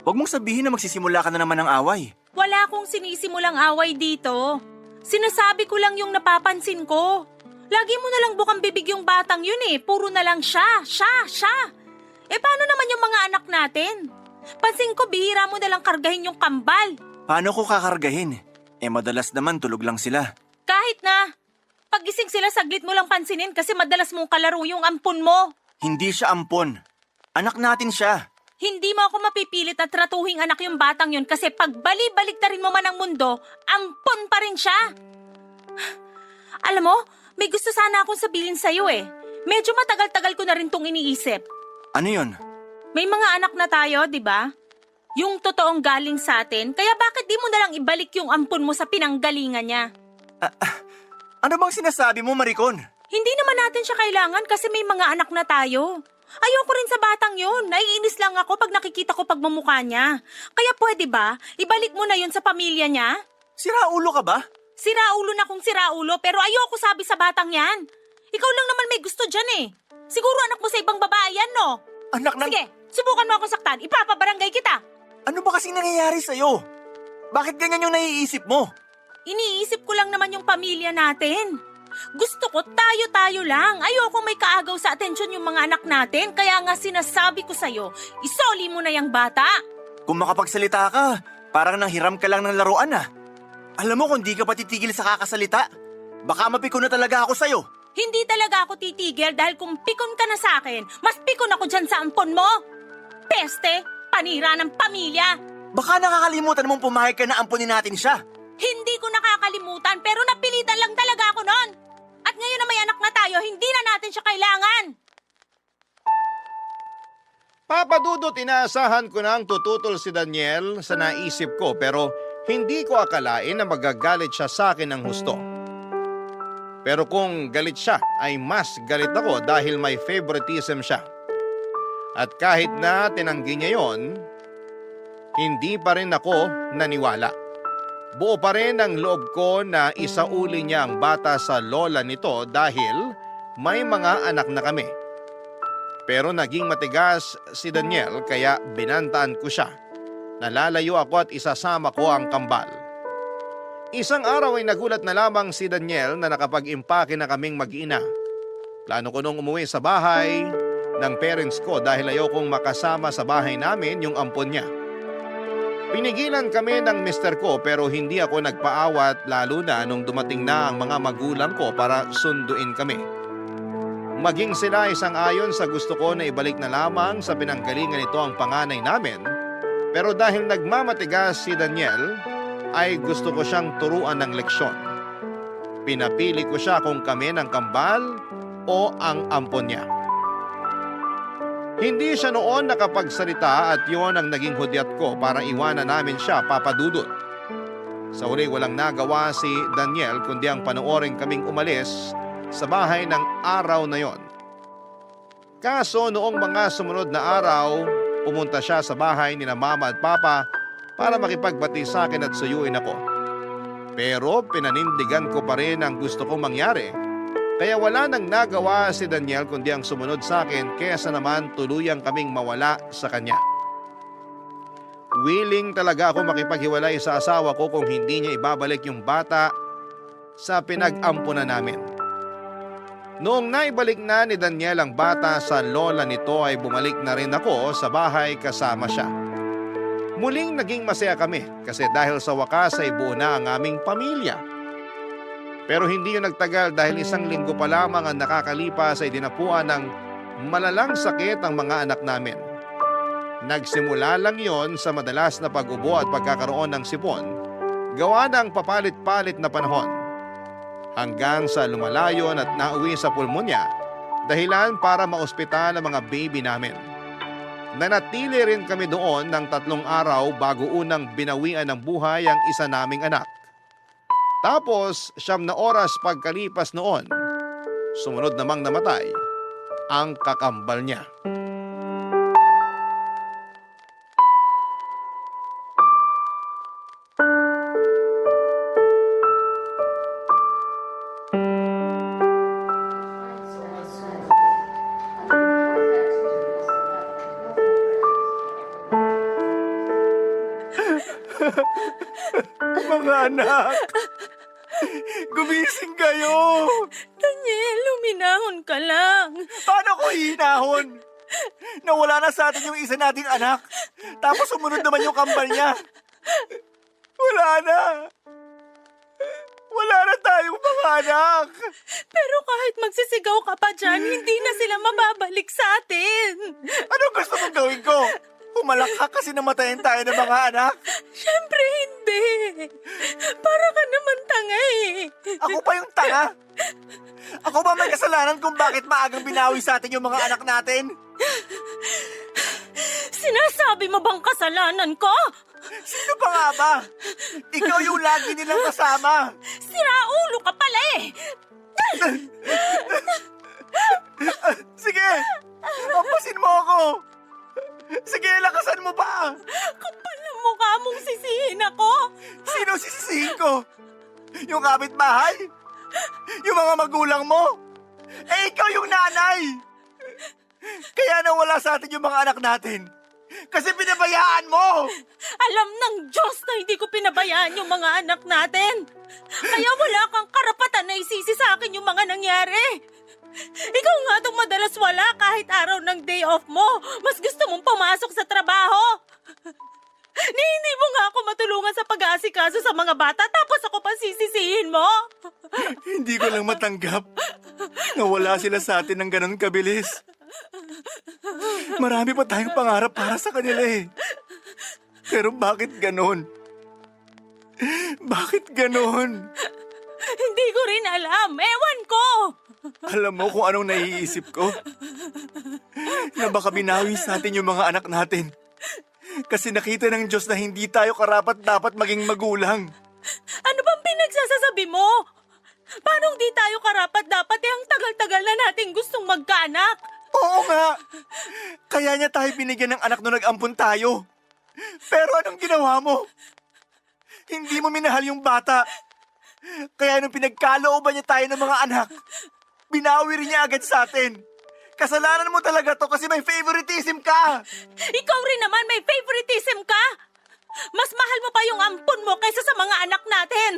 Speaker 3: Huwag mong sabihin na magsisimula ka na naman ng away.
Speaker 2: Wala akong sinisimulang away dito. Sinasabi ko lang yung napapansin ko. Lagi mo na lang bukang bibig yung batang yun eh. Puro na lang siya. Eh paano naman yung mga anak natin? Pansin ko, bihira mo na lang kargahin yung kambal.
Speaker 3: Paano ko kakargahin? Madalas naman tulog lang sila.
Speaker 2: Kahit na. Paggising sila, saglit mo lang pansinin kasi madalas mong kalaro yung ampon mo.
Speaker 3: Hindi siya ampon. Anak natin siya.
Speaker 2: Hindi mo ako mapipilit at tratuhing anak yung batang yun kasi pag bali-baliktarin mo man ang mundo, ampon pa rin siya. Alam mo, may gusto sana akong sabihin sa'yo eh. Medyo matagal-tagal ko na rin tong iniisip.
Speaker 3: Ano yun?
Speaker 2: May mga anak na tayo, di ba? Yung totoong galing sa atin, kaya bakit di mo na lang ibalik yung ampon mo sa pinanggalingan niya?
Speaker 3: Ano bang sinasabi mo, Maricon?
Speaker 2: Hindi naman natin siya kailangan kasi may mga anak na tayo. Ayoko rin sa batang yun. Naiinis lang ako pag nakikita ko pagmamukha niya. Kaya pwede ba, ibalik mo na yun sa pamilya niya?
Speaker 3: Siraulo ka ba?
Speaker 2: Siraulo na kung siraulo pero ayoko sabi sa batang yan. Ikaw lang naman may gusto dyan eh. Siguro anak mo sa ibang babae yan, no?
Speaker 3: Anak ng...
Speaker 2: Sige, subukan mo akong saktan. Ipapabarangay kita.
Speaker 3: Ano ba kasing nangyayari sa'yo? Bakit ganyan yung naiisip mo?
Speaker 2: Iniisip ko lang naman yung pamilya natin. Gusto ko tayo-tayo lang. Ayoko may kaagaw sa atensyon yung mga anak natin. Kaya nga sinasabi ko sa'yo, isoli mo na yung bata.
Speaker 3: Kung makapagsalita ka, parang nanghiram ka lang ng laruan ah. Alam mo kung di ka pa titigil sa kakasalita, baka mapikon na talaga ako sa'yo.
Speaker 2: Hindi talaga ako titigil dahil kung pikon ka na sa akin, mas pikon ako dyan sa ampon mo. Peste, panira ng pamilya.
Speaker 3: Baka nakakalimutan mong pumayag ka na ampunin natin siya.
Speaker 2: Hindi ko nakakalimutan pero napilitan lang talaga ako noon. At ngayon na may anak na tayo, hindi na natin siya kailangan.
Speaker 1: Papa Dudut, inaasahan ko nang tututol si Daniel sa naisip ko pero hindi ko akalain na magagalit siya sa akin ng husto. Pero kung galit siya ay mas galit ako dahil may favoritism siya. At kahit na tinanggi niya yon, hindi pa rin ako naniwala. Buo pa rin ang loob ko na isauli niya ang bata sa lola nito dahil may mga anak na kami. Pero naging matigas si Daniel kaya binantaan ko siya. Nalalayo ako at isasama ko ang kambal. Isang araw ay nagulat na lamang si Daniel na nakapag-impake na kaming mag-ina. Plano ko nung umuwi sa bahay ng parents ko dahil ayokong makasama sa bahay namin yung ampon niya. Pinigilan kami ng mister ko pero hindi ako nagpaawat lalo na nung dumating na ang mga magulang ko para sunduin kami. Maging sila isang ayon sa gusto ko na ibalik na lamang sa pinanggalingan nito ang panganay namin. Pero dahil nagmamatigas si Daniel, ay gusto ko siyang turuan ng leksyon. Pinapili ko siya kung kami ng kambal o ang ampon niya. Hindi siya noon nakapagsalita at yon ang naging hudyat ko para iwanan namin siya, Papa Dudut. Sa huli walang nagawa si Daniel kundi ang panoorin kaming umalis sa bahay ng araw na yon. Kaso noong mga sumunod na araw, pumunta siya sa bahay ni Mama at Papa para makipagbati sa akin at suyuin ako. Pero pinanindigan ko pa rin ang gusto kong mangyari. Kaya wala nang nagawa si Daniel kundi ang sumunod sa akin kaysa naman tuluyang kaming mawala sa kanya. Willing talaga ako makipaghiwalay sa asawa ko kung hindi niya ibabalik yung bata sa pinag-ampunan namin. Noong naibalik na ni Daniel ang bata sa lola nito ay bumalik na rin ako sa bahay kasama siya. Muling naging masaya kami kasi dahil sa wakas ay buo na ang aming pamilya. Pero hindi yun nagtagal dahil 1 linggo pa lamang ang nakakalipas ay dinapuan ng malalang sakit ang mga anak namin. Nagsimula lang yon sa madalas na pag-ubo at pagkakaroon ng sipon, gawa ng papalit-palit na panahon. Hanggang sa lumalayon at nauwi sa pulmonya, dahilan para maospital ang mga baby namin. Nanatili rin kami doon ng 3 araw bago unang binawian ng buhay ang isa naming anak. Tapos 9 na oras pagkalipas noon, sumunod namang namatay ang kakambal niya.
Speaker 3: Mga anak! Gumising kayo!
Speaker 2: Daniel, luminahon ka lang.
Speaker 3: Paano ko hihinahon? Nawala na sa atin yung isa nating anak. Tapos sumunod naman yung kambal niya. Wala na. Wala na tayong mga anak.
Speaker 2: Pero kahit magsisigaw ka pa dyan, hindi na sila mababalik sa atin.
Speaker 3: Anong gusto mong gawin ko? Umalak ka kasi namatayin tayo ng mga anak.
Speaker 2: Siyempre hindi. Para ka naman tanga eh.
Speaker 3: Ako pa yung tanga. Ako ba may kasalanan kung bakit maagang binawi sa atin yung mga anak natin?
Speaker 2: Sinasabi mo bang kasalanan ko?
Speaker 3: Sino pa nga ba? Ikaw yung lagi nilang kasama.
Speaker 2: Siraulo ka pala eh.
Speaker 3: Sige, pampasin mo ako. Sige, lakasan mo pa.
Speaker 2: Kapal na mukha mong sisihin ako.
Speaker 3: Sino sisisihin ko? Yung kapitbahay? Yung mga magulang mo? Eh, ikaw yung nanay. Kaya nawala sa atin yung mga anak natin. Kasi pinabayaan mo.
Speaker 2: Alam ng Diyos na hindi ko pinabayaan yung mga anak natin. Kaya wala kang karapatan na isisi sa akin yung mga nangyari. Ikaw nga itong madalas wala kahit araw ng day off mo. Mas gusto mong pumasok sa trabaho. Hindi mo nga ako matulungan sa pag-aasikaso sa mga bata tapos ako pa sisisihin mo.
Speaker 3: Hindi ko lang matanggap. Nawala sila sa atin ng ganun kabilis. Marami pa tayong pangarap para sa kanila eh. Pero bakit ganun? Bakit ganun?
Speaker 2: Hindi ko rin alam. Ewan ko.
Speaker 3: Alam mo kung anong naiisip ko? Na baka binawi sa atin yung mga anak natin. Kasi nakita ng Diyos na hindi tayo karapat-dapat maging magulang.
Speaker 2: Ano bang pinagsasasabi mo? Paano di tayo karapat-dapat ang tagal-tagal na nating gustong magkaanak?
Speaker 3: Oo nga! Kaya niya tayo binigyan ng anak nung nag-ampun tayo. Pero anong ginawa mo? Hindi mo minahal yung bata. Kaya nung pinagkalooban niya tayo ng mga anak, binawi rin niya agad sa atin. Kasalanan mo talaga to kasi may favoritism ka.
Speaker 2: Ikaw rin naman may favoritism ka. Mas mahal mo pa yung ampun mo kaysa sa mga anak natin.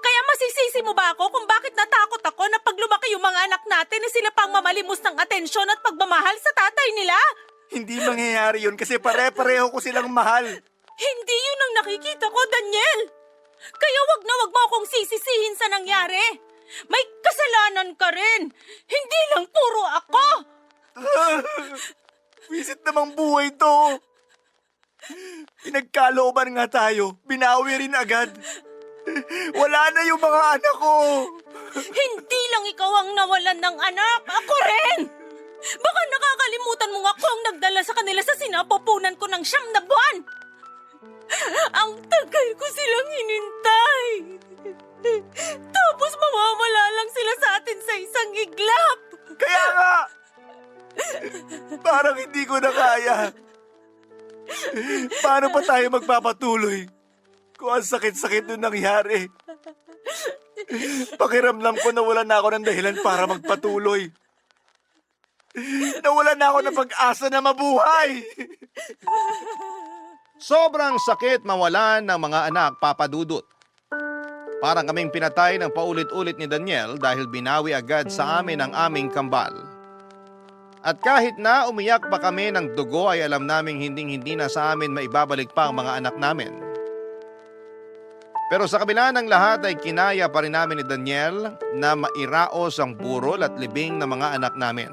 Speaker 2: Kaya masisisi mo ba ako kung bakit natakot ako na pag lumaki yung mga anak natin sila pang mamalimos ng atensyon at pagmamahal sa tatay nila?
Speaker 3: Hindi mangyayari yun kasi pare-pareho ko silang mahal.
Speaker 2: Hindi yun ang nakikita ko, Daniel. Kaya wag na wag mo akong sisisihin sa nangyari. May kasalanan ka rin. Hindi lang puro ako.
Speaker 3: Visit namang buhay to. Pinagkalooban nga tayo. Binawi rin agad. Wala na yung mga anak ko.
Speaker 2: Hindi lang ikaw ang nawalan ng anak. Ako rin. Baka nakakalimutan mo ako ang nagdala sa kanila sa sinapupunan ko ng 9 na buwan. Ang tagal ko silang hinintay. Tapos mawawala lang sila sa atin sa isang iglap.
Speaker 3: Kaya nga. Parang hindi ko na kaya. Paano pa tayo magpapatuloy? Kung ang sakit-sakit nung nangyari. Pakiramdam ko nawalan na ako ng dahilan para magpatuloy. Nawalan na ako ng pag-asa na mabuhay.
Speaker 1: Sobrang sakit mawalan ng mga anak, Papa Dudut. Parang kaming pinatay ng paulit-ulit ni Daniel dahil binawi agad sa amin ang aming kambal. At kahit na umiyak pa kami ng dugo ay alam naming hinding-hindi na sa amin maibabalik pa ang mga anak namin. Pero sa kabila ng lahat ay kinaya pa rin namin ni Daniel na mairaos ang burol at libing ng mga anak namin.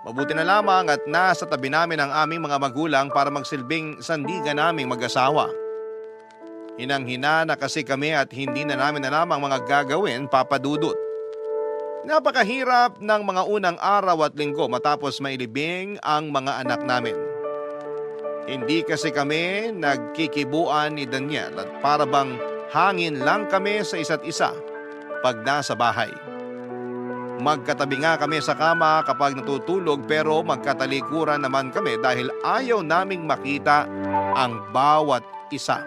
Speaker 1: Mabuti na lamang at nasa tabi namin ang aming mga magulang para magsilbing sandigan naming mag-asawa. Hinang-hina na kasi kami at hindi na namin alam ang mga gagawin, Papa Dudut. Napakahirap ng mga unang araw at linggo matapos mailibing ang mga anak namin. Hindi kasi kami nagkikibuan ni Daniel at para bang hangin lang kami sa isa't isa pag nasa bahay. Magkatabi nga kami sa kama kapag natutulog pero magkatalikuran naman kami dahil ayaw naming makita ang bawat isa.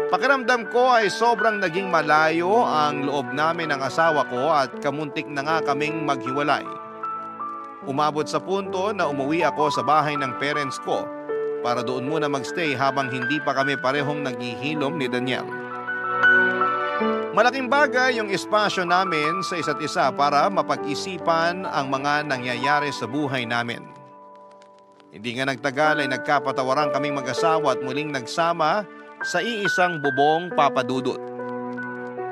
Speaker 1: Pakiramdam ko ay sobrang naging malayo ang loob namin ng asawa ko at kamuntik na nga kaming maghiwalay. Umabot sa punto na umuwi ako sa bahay ng parents ko para doon muna magstay habang hindi pa kami parehong naghihilom ni Daniel. Malaking bagay yung espasyo namin sa isa't isa para mapag-isipan ang mga nangyayari sa buhay namin. Hindi nga nagtagal ay nagkapatawaran kaming mag-asawa at muling nagsama sa iisang bubong, Papa Dudut.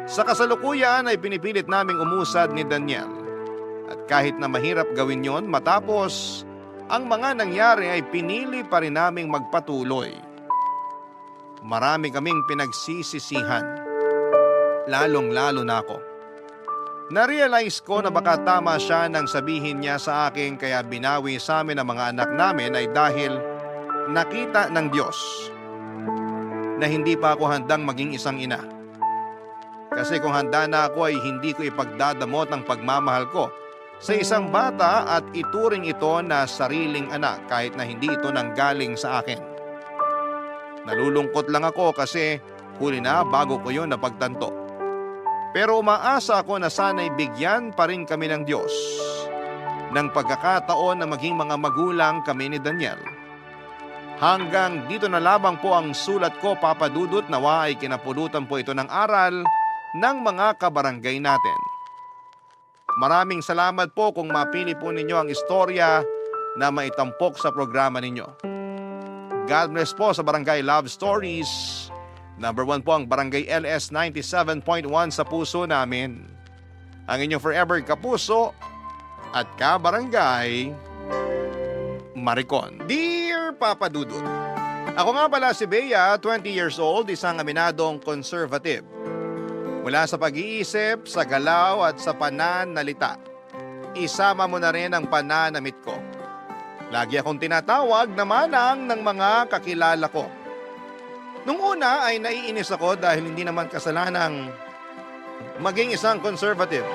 Speaker 1: Sa kasalukuyan ay pinipilit naming umusad ni Daniel. At kahit na mahirap gawin yon matapos ang mga nangyari ay pinili pa rin naming magpatuloy. Marami kaming pinagsisisihan. Lalong-lalo na ako. Na-realize ko na baka tama siya nang sabihin niya sa akin kaya binawi sa amin ang mga anak namin ay dahil nakita ng Diyos na hindi pa ako handang maging isang ina. Kasi kung handa na ako ay hindi ko ipagdadamot ang pagmamahal ko sa isang bata at ituring ito na sariling anak kahit na hindi ito nanggaling sa akin. Nalulungkot lang ako kasi huli na bago ko yun napagtanto. Pero umaasa ako na sana'y bigyan pa rin kami ng Diyos ng pagkakataon na maging mga magulang kami ni Daniel. Hanggang dito na lamang po ang sulat ko, Papa Dudut, nawa ay kinapulutan po ito ng aral ng mga kabarangay natin. Maraming salamat po kung mapili po ninyo ang istorya na maitampok sa programa ninyo. God bless po sa Barangay Love Stories. Number 1 po ang Barangay LS 97.1 sa puso namin. Ang inyong forever kapuso at kabarangay, Maricon. Dear Papa Dudut, ako nga pala si Bea, 20 years old, isang aminadong conservative. Mula sa pag-iisip, sa galaw at sa pananalita, isama mo na rin ang pananamit ko. Lagi akong tinatawag na manang ng mga kakilala ko. Nung una ay naiinis ako dahil hindi naman kasalanang maging isang conservative.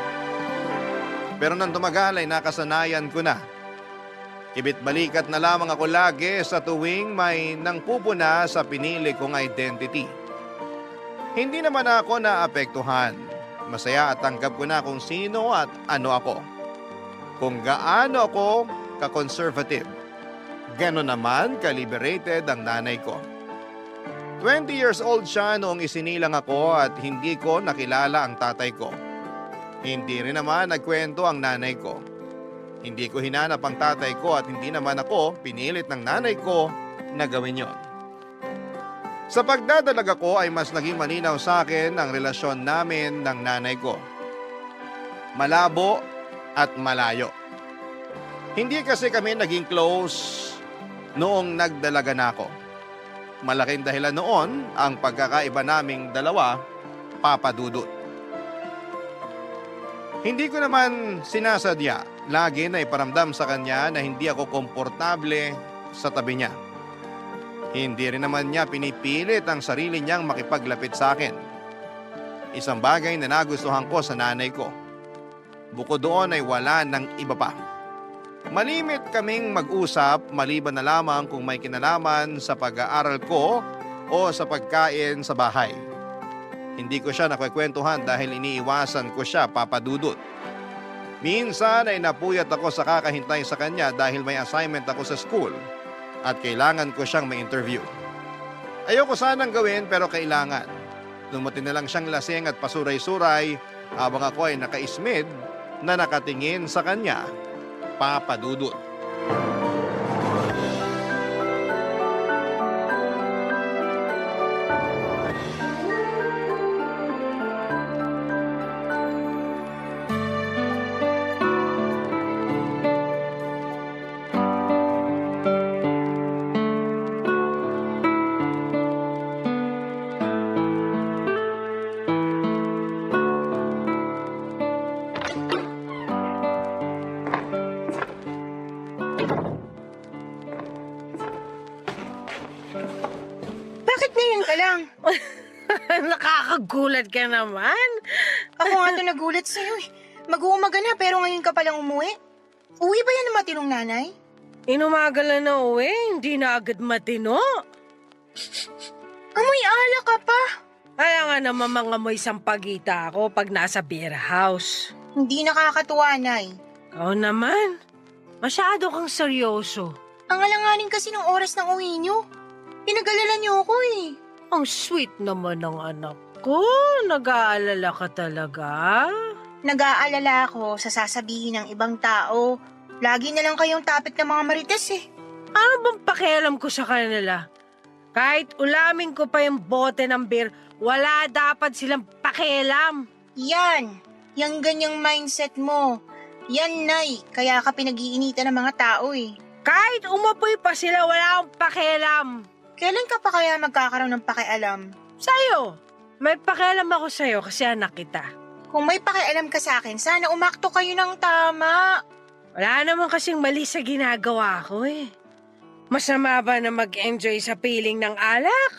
Speaker 1: Pero nang tumagal ay nakasanayan ko na. Ibit-balikat na lamang ako lagi sa tuwing may nangpupuna sa pinili kong identity. Hindi naman ako naapektuhan. Masaya at tanggap ko na kung sino at ano ako. Kung gaano ako ka-conservative. Gano'n naman ka-liberated ang nanay ko. 20 years old siya noong isinilang ako at hindi ko nakilala ang tatay ko. Hindi rin naman nagkwento ang nanay ko. Hindi ko hinanap ang tatay ko at hindi naman ako pinilit ng nanay ko na gawin yon. Sa pagdadalag ko ay mas naging malinaw sa akin ang relasyon namin ng nanay ko. Malabo at malayo. Hindi kasi kami naging close noong nagdalaga na ako. Malaking dahilan noon ang pagkakaiba naming dalawa, Papa Dudut. Hindi ko naman sinasadya, lagi na iparamdam sa kanya na hindi ako komportable sa tabi niya. Hindi rin naman niya pinipilit ang sarili niyang makipaglapit sa akin. Isang bagay na nagustuhan ko sa nanay ko. Bukod doon ay wala ng iba pa. Malimit kaming mag-usap maliban na lamang kung may kinalaman sa pag-aaral ko o sa pagkain sa bahay. Hindi ko siya nakikwentuhan dahil iniiwasan ko siya, Papa Dudut. Minsan ay napuyat ako sa kakahintay sa kanya dahil may assignment ako sa school at kailangan ko siyang ma-interview. Ayoko sanang gawin pero kailangan. Lumati na lang siyang lasing at pasuray-suray habang ako ay nakaismid na nakatingin sa kanya, Papa Dudut.
Speaker 5: Nagulat ka naman.
Speaker 6: Ako nga ito nagulat sa'yo eh. Mag-uumaga na pero ngayon ka palang umuwi. Uwi ba yan ng matinong nanay?
Speaker 5: Inumagal na uwi, hindi na agad matino.
Speaker 6: Amoy alak ka pa.
Speaker 5: Kaya nga naman mga amoy sampagita ako pag nasa beer house.
Speaker 6: Hindi nakakatuwa, Nay.
Speaker 5: Ikaw naman, masyado kang seryoso.
Speaker 6: Ang alanganin kasi ng oras ng uwi niyo. Pinag-alala niyo ako eh.
Speaker 5: Ang sweet naman ng anak ko. Nag-aalala ka talaga?
Speaker 6: Nag-aalala ako sa sasabihin ng ibang tao. Lagi na lang kayong topic ng mga marites eh.
Speaker 5: Ano bang pakialam ko sa kanila? Kahit ulamin ko pa yung bote ng beer, wala dapat silang pakialam.
Speaker 6: Yan. Yang ganyang mindset mo. Yan, Nay. Kaya ka pinag-iinitan ng mga tao eh.
Speaker 5: Kahit umapoy pa sila, wala akong pakialam.
Speaker 6: Kailan ka pa kaya magkakaroon ng pakialam?
Speaker 5: Sa'yo, may pakialam ako sa'yo kasi anak kita.
Speaker 6: Kung may pakialam ka sa akin, sana umakto kayo ng tama.
Speaker 5: Wala naman kasing mali sa ginagawa ko eh. Masama ba na mag-enjoy sa piling ng alak?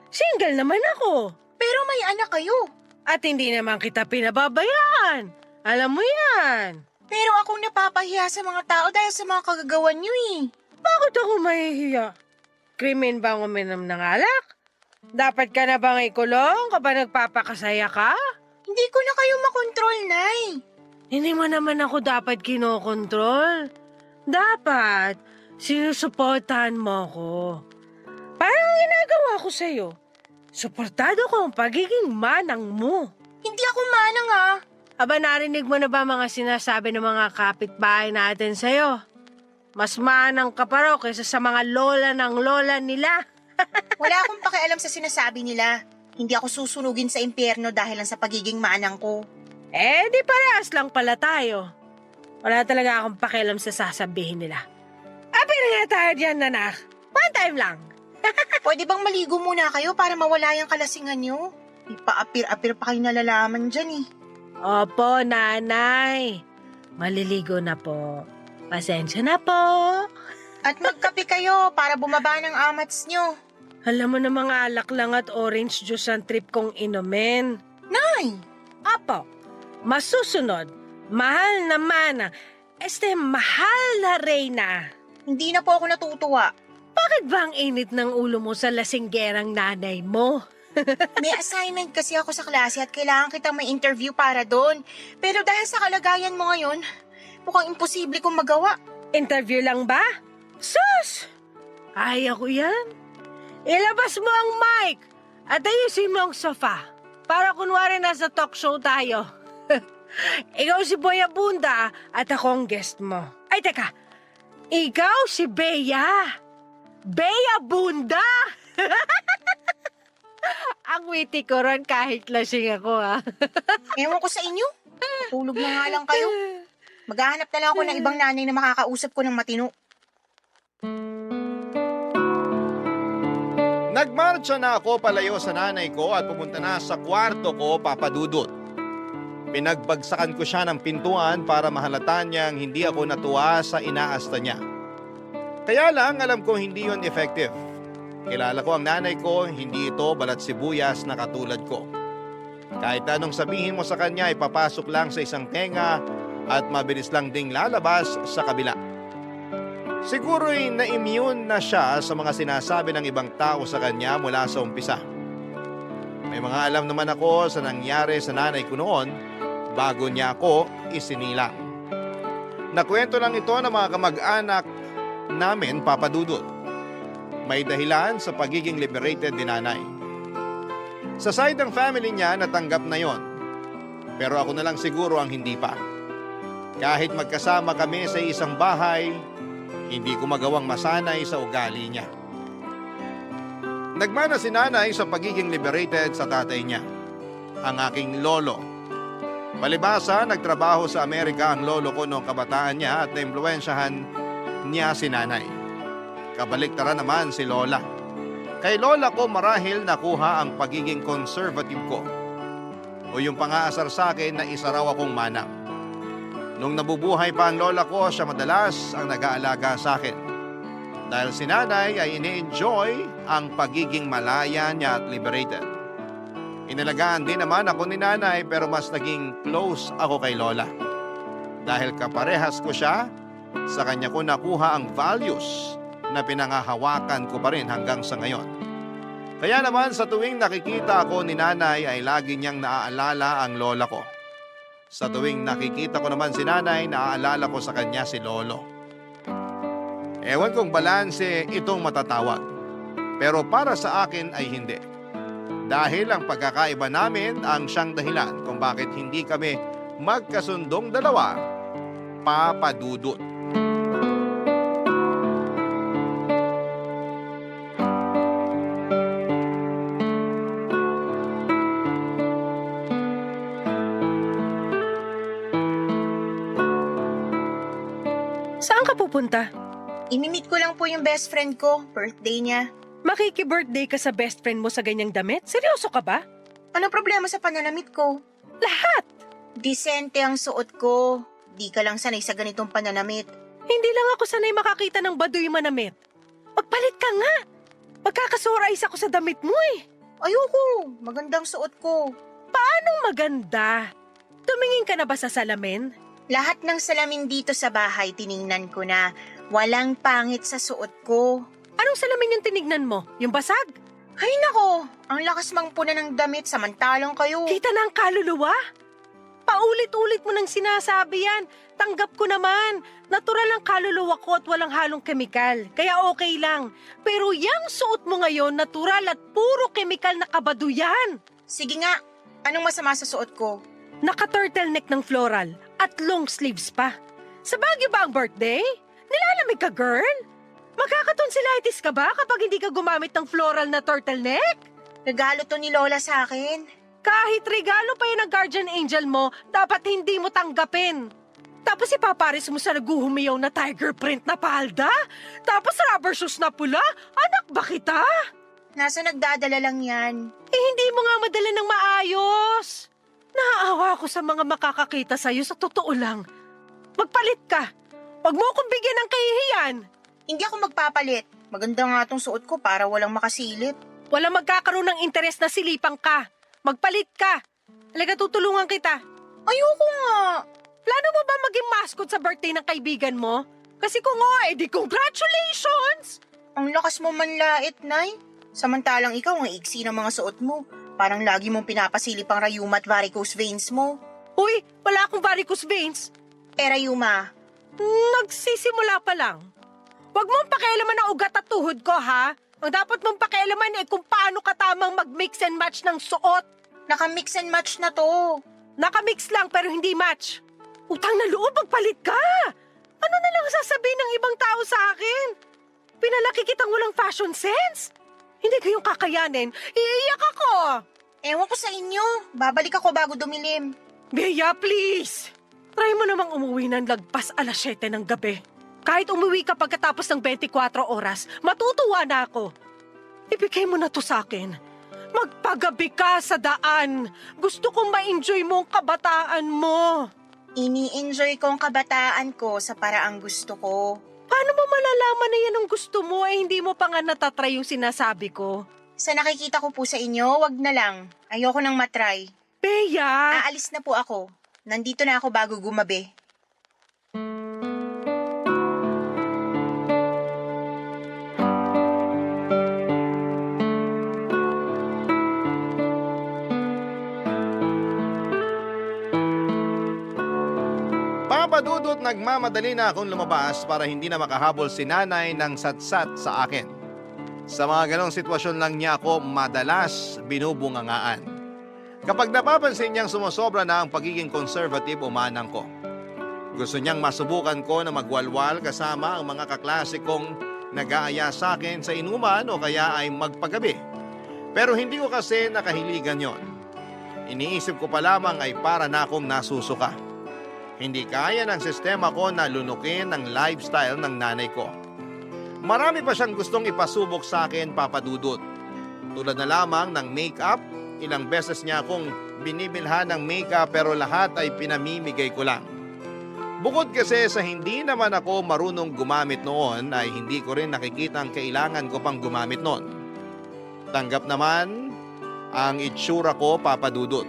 Speaker 5: Single naman ako.
Speaker 6: Pero may anak kayo.
Speaker 5: At hindi naman kita pinababayaan. Alam mo yan.
Speaker 6: Pero akong napapahiya sa mga tao dahil sa mga kagagawan niyo eh.
Speaker 5: Bakit ako mahihiya? Krimen ba ang uminom ng alak? Dapat ka na bang ikulong kapag nagpapakasaya ka?
Speaker 6: Hindi ko na kayo makontrol, Nay.
Speaker 5: Hindi mo naman ako dapat kinokontrol. Dapat, sinusuportahan mo ko. Parang ginagawa ko sa'yo. Suportado ko ang pagiging manang mo.
Speaker 6: Hindi ako manang ah.
Speaker 5: Aba, narinig mo na ba mga sinasabi ng mga kapitbahay natin sa'yo? Mas manang ka pa raw kaysa sa mga lola ng lola nila.
Speaker 6: Wala akong pakialam sa sinasabi nila. Hindi ako susunugin sa impyerno dahil lang sa pagiging manang ko.
Speaker 5: Eh, di parehas lang pala tayo. Wala talaga akong pakialam sa sasabihin nila. Apir nga tayo dyan, nanak. One time lang.
Speaker 6: Pwede bang maligo muna kayo para mawala yung kalasingan nyo? Ipaapir-apir pa kayo nalalaman dyan eh.
Speaker 5: Opo, nanay. Maliligo na po. Pasensya na po.
Speaker 6: At magkape kayo para bumaba ng amats nyo.
Speaker 5: Alam mo na mga alak lang at orange juice ang trip kong inumin.
Speaker 6: Nay!
Speaker 5: Apo, masusunod. Mahal na mana. Mahal na Reyna.
Speaker 6: Hindi na po ako natutuwa.
Speaker 5: Bakit ba ang init ng ulo mo sa lasinggerang nanay mo?
Speaker 6: May assignment kasi ako sa klase at kailangan kitang may interview para doon. Pero dahil sa kalagayan mo ngayon, mukhang imposible kong magawa.
Speaker 5: Interview lang ba? Sus! Ay, ako yan. Ilabas mo ang mic at ayusin mo ang sofa para kunwari nasa talk show tayo. Ikaw si Boy Abunda at ako ang guest mo. Ay, teka. Ikaw si Bea. Bea Bunda! Ang witty ko ron kahit lasing ako, ha?
Speaker 6: Ewan ko sa inyo. Tulog na nga lang kayo. Maghahanap na lang ako ng ibang nanay na makakausap ko ng matino.
Speaker 1: Nagmarcha na ako palayo sa nanay ko at pumunta na sa kwarto ko, Papa Dudut. Pinagbagsakan ko siya ng pintuan para mahalata niyang hindi ako natuwa sa inaasta niya. Kaya lang alam ko hindi yun effective. Kilala ko ang nanay ko, hindi ito balat sibuyas na katulad ko. Kahit anong sabihin mo sa kanya, ipapasok lang sa isang tenga at mabilis lang ding lalabas sa kabila. Siguro'y na-immune na siya sa mga sinasabi ng ibang tao sa kanya mula sa umpisa. May mga alam naman ako sa nangyari sa nanay ko noon bago niya ako isinilang. Nakwento lang ito ng mga kamag-anak namin, Papa Dudut. May dahilan sa pagiging liberated ni nanay. Sa side ng family niya, natanggap na yon. Pero ako na lang siguro ang hindi pa. Kahit magkasama kami sa isang bahay, hindi ko magawang masanay sa ugali niya. Nagmana si nanay sa pagiging liberated sa tatay niya, ang aking lolo. Palibasa, nagtrabaho sa Amerika ang lolo ko noong kabataan niya at naimpluwensyahan niya si nanay. Kabaliktaran naman si lola. Kay lola ko marahil nakuha ang pagiging conservative ko o yung pang-aasar sa akin na isa raw akong manang. Nung nabubuhay pa ang lola ko, siya madalas ang nag-aalaga sa akin. Dahil si nanay ay ini-enjoy ang pagiging malaya niya at liberated. Inalagaan din naman ako ni nanay pero mas naging close ako kay lola. Dahil kaparehas ko siya, sa kanya ko nakuha ang values na pinangahawakan ko pa rin hanggang sa ngayon. Kaya naman sa tuwing nakikita ako ni nanay ay lagi niyang naaalala ang lola ko. Sa tuwing nakikita ko naman si nanay, naaalala ko sa kanya si lolo. Ewan kong balanse itong matatawag. Pero para sa akin ay hindi. Dahil ang pagkakaiba namin ang siyang dahilan kung bakit hindi kami magkasundong dalawa, Papa Dudut.
Speaker 5: Saan ka pupunta?
Speaker 6: Imimit ko lang po yung best friend ko, birthday niya.
Speaker 5: Makiki-birthday ka sa best friend mo sa ganyang damit? Seryoso ka ba?
Speaker 6: Ano problema sa pananamit ko?
Speaker 5: Lahat!
Speaker 6: Disente ang suot ko. Di ka lang sanay sa ganitong pananamit.
Speaker 5: Hindi lang ako sanay makakita ng baduy manamit. Magpalit ka nga! Magkakasurais ako sa damit mo eh.
Speaker 6: Ayoko, magandang suot ko.
Speaker 5: Anong maganda? Tumingin ka na ba sa salamin?
Speaker 6: Lahat ng salamin dito sa bahay tiningnan ko na. Walang pangit sa suot ko.
Speaker 5: Anong salamin yung tinignan mo? Yung basag?
Speaker 6: Ay nako, ang lakas mangpuna ng damit samantalang kayo.
Speaker 5: Kita na ang kaluluwa? Paulit-ulit mo nang sinasabi yan. Tanggap ko naman. Natural ang kaluluwa ko at walang halong kemikal. Kaya okay lang. Pero yung suot mo ngayon, natural at puro kemikal na kabaduyan.
Speaker 6: Sige nga, anong masama sa suot ko?
Speaker 5: Naka-turtleneck ng floral at long sleeves pa. Sa Baguio ba ang birthday? Nilalamig ka, girl? Magkakatonsillitis ka ba kapag hindi ka gumamit ng floral na turtleneck?
Speaker 6: Regalo to ni Lola sa akin.
Speaker 5: Kahit regalo pa yan ng guardian angel mo, dapat hindi mo tanggapin. Tapos ipaparis mo sa naguhumiyaw na tiger print na palda? Tapos rubber shoes na pula? Anak ba kita?
Speaker 6: Nasa nagdadala lang yan.
Speaker 5: Eh hindi mo nga madala ng maayos. Naaawa ako sa mga makakakita sa'yo sa totoo lang. Magpalit ka. Huwag mo akong bigyan ng kahihiyan.
Speaker 6: Hindi ako magpapalit. Maganda nga tong suot ko para walang makasilip.
Speaker 5: Walang magkakaroon ng interes na silipang ka. Magpalit ka. Halika, tutulungan kita.
Speaker 6: Ayoko nga.
Speaker 5: Plano mo ba maging mascot sa birthday ng kaibigan mo? Kasi kung oo, edi congratulations!
Speaker 6: Ang lakas mo manlait, Nay. Samantalang ikaw ang iksi ng mga suot mo. Parang lagi mong pinapasilip ang rayuma at varicose veins mo.
Speaker 5: Uy, wala akong varicose veins.
Speaker 6: Rayuma,
Speaker 5: Nagsisimula pa lang. Huwag mong pakialaman ang ugat at tuhod ko, ha? Ang dapat mong pakialaman ay kung paano ka tamang mag-mix and match ng suot.
Speaker 6: naka-mix and match na to.
Speaker 5: Nakamix lang pero hindi match. Utang na loob, magpalit ka! Ano na lang sasabihin ng ibang tao sa akin? Pinalaki kitang walang fashion sense? Hindi kayong kakayanin. Iiyak ako!
Speaker 6: Ewan ko sa inyo. Babalik ako bago dumilim.
Speaker 5: Bea, please! Try mo namang umuwi ng lagpas alas 7 ng gabi. Kahit umuwi ka pagkatapos ng 24 oras, matutuwa na ako. Ibigay mo na to sa akin. Magpagabi ka sa daan. Gusto kong ma-enjoy mo ang kabataan mo.
Speaker 6: Ini-enjoy ko ang kabataan ko sa paraang gusto ko.
Speaker 5: Paano mo malalaman na yan ang gusto mo hindi mo pa nga natatry yung sinasabi ko?
Speaker 6: Sa nakikita ko po sa inyo, wag na lang. Ayoko nang matry.
Speaker 5: Bea!
Speaker 6: Aalis na po ako. Nandito na ako bago gumabi.
Speaker 1: Papa Dudut, nagmamadali na akong lumabas para hindi na makahabol si nanay ng satsat sa akin. Sa mga ganong sitwasyon lang niya ako madalas binubungangaan. Kapag napapansin niyang sumusobra na ang pagiging conservative, umanang ko. Gusto niyang masubukan ko na magwalwal kasama ang mga kaklase kong nag-aaya sa akin sa inuman o kaya ay magpagabi. Pero hindi ko kasi nakahiligan yon. Iniisip ko pa lamang ay para na akong nasusuka. Hindi kaya ng sistema ko na lunukin ang lifestyle ng nanay ko. Marami pa siyang gustong ipasubok sa akin, Papa Dudut. Tulad na lamang ng make-up, ilang beses niya akong binibilhan ng make-up pero lahat ay pinamimigay ko lang. Bukod kasi sa hindi naman ako marunong gumamit noon ay hindi ko rin nakikita ang kailangan ko pang gumamit noon. Tanggap naman Ang itsura ko, Papa Dudut.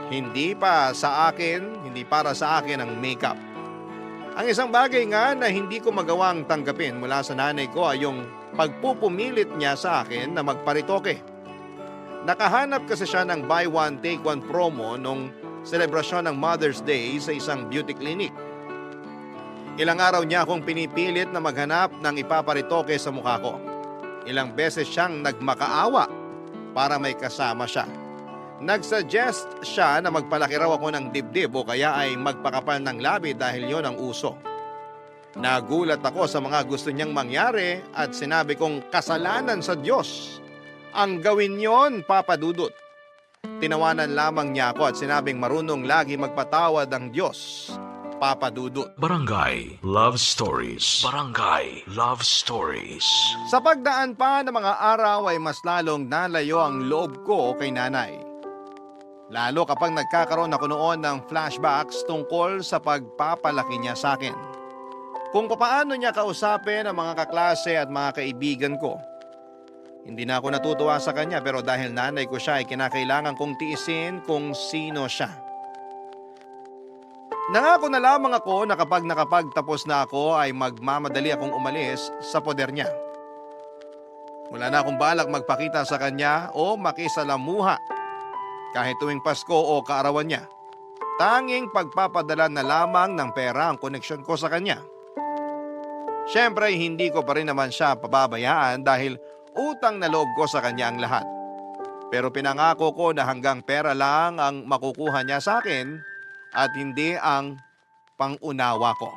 Speaker 1: Hindi para sa akin ang makeup. Ang isang bagay nga na hindi ko magawang tanggapin mula sa nanay ko ay yung pagpupumilit niya sa akin na magparitoke. Nakahanap kasi siya ng buy one take one promo nung selebrasyon ng Mother's Day sa isang beauty clinic. Ilang araw niya akong pinipilit na maghanap ng ipaparitoke sa mukha ko. Ilang beses siyang nagmakaawa para may kasama siya. Nagsuggest siya na magpalaki raw ako ng dibdib o kaya ay magpakapal ng labi dahil yon ang uso. Nagulat ako sa mga gusto niyang mangyari at sinabi kong kasalanan sa Diyos ang gawin yon, Papa Dudut. Tinawanan lamang niya ako at sinabing marunong lagi magpatawad ang Diyos, Papa Dudut.
Speaker 4: Barangay Love Stories. Barangay Love Stories.
Speaker 1: Sa pagdaan pa ng mga araw ay mas lalong nalayo ang loob ko kay nanay. Lalo kapag nagkakaroon ako noon ng flashbacks tungkol sa pagpapalaki niya sa akin. Kung paano niya kausapin ang mga kaklase at mga kaibigan ko. Hindi na ako natutuwa sa kanya pero dahil nanay ko siya ay kinakailangan kong tiisin kung sino siya. Nangako na lamang ako na kapag nakapagtapos na ako ay magmamadali akong umalis sa poder niya. Wala na akong balak magpakita sa kanya o makisalamuha kahit tuwing Pasko o kaarawan niya. Tanging pagpapadala na lamang ng pera ang koneksyon ko sa kanya. Siyempre hindi ko pa rin naman siya pababayaan dahil utang na loob ko sa kanya ang lahat. Pero pinangako ko na hanggang pera lang ang makukuha niya sa akin at hindi ang pangunawa ko.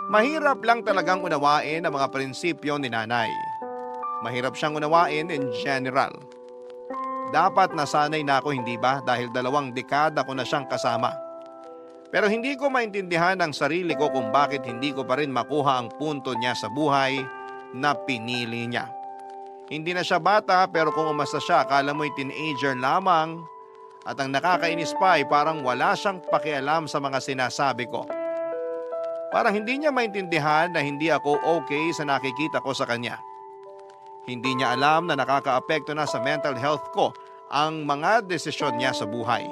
Speaker 1: Mahirap lang talagang unawain ang mga prinsipyo ni nanay. Mahirap siyang unawain in general. Dapat nasanay na ako, hindi ba? Dahil 2 dekada ko na siyang kasama. Pero hindi ko maintindihan ang sarili ko kung bakit hindi ko pa rin makuha ang punto niya sa buhay na pinili niya. Hindi na siya bata pero kung umasta siya, akala mo'y teenager lamang at ang nakakainis pa ay parang wala siyang pakialam sa mga sinasabi ko. Parang hindi niya maintindihan na hindi ako okay sa nakikita ko sa kanya. Hindi niya alam na nakakaapekto na sa mental health ko ang mga desisyon niya sa buhay.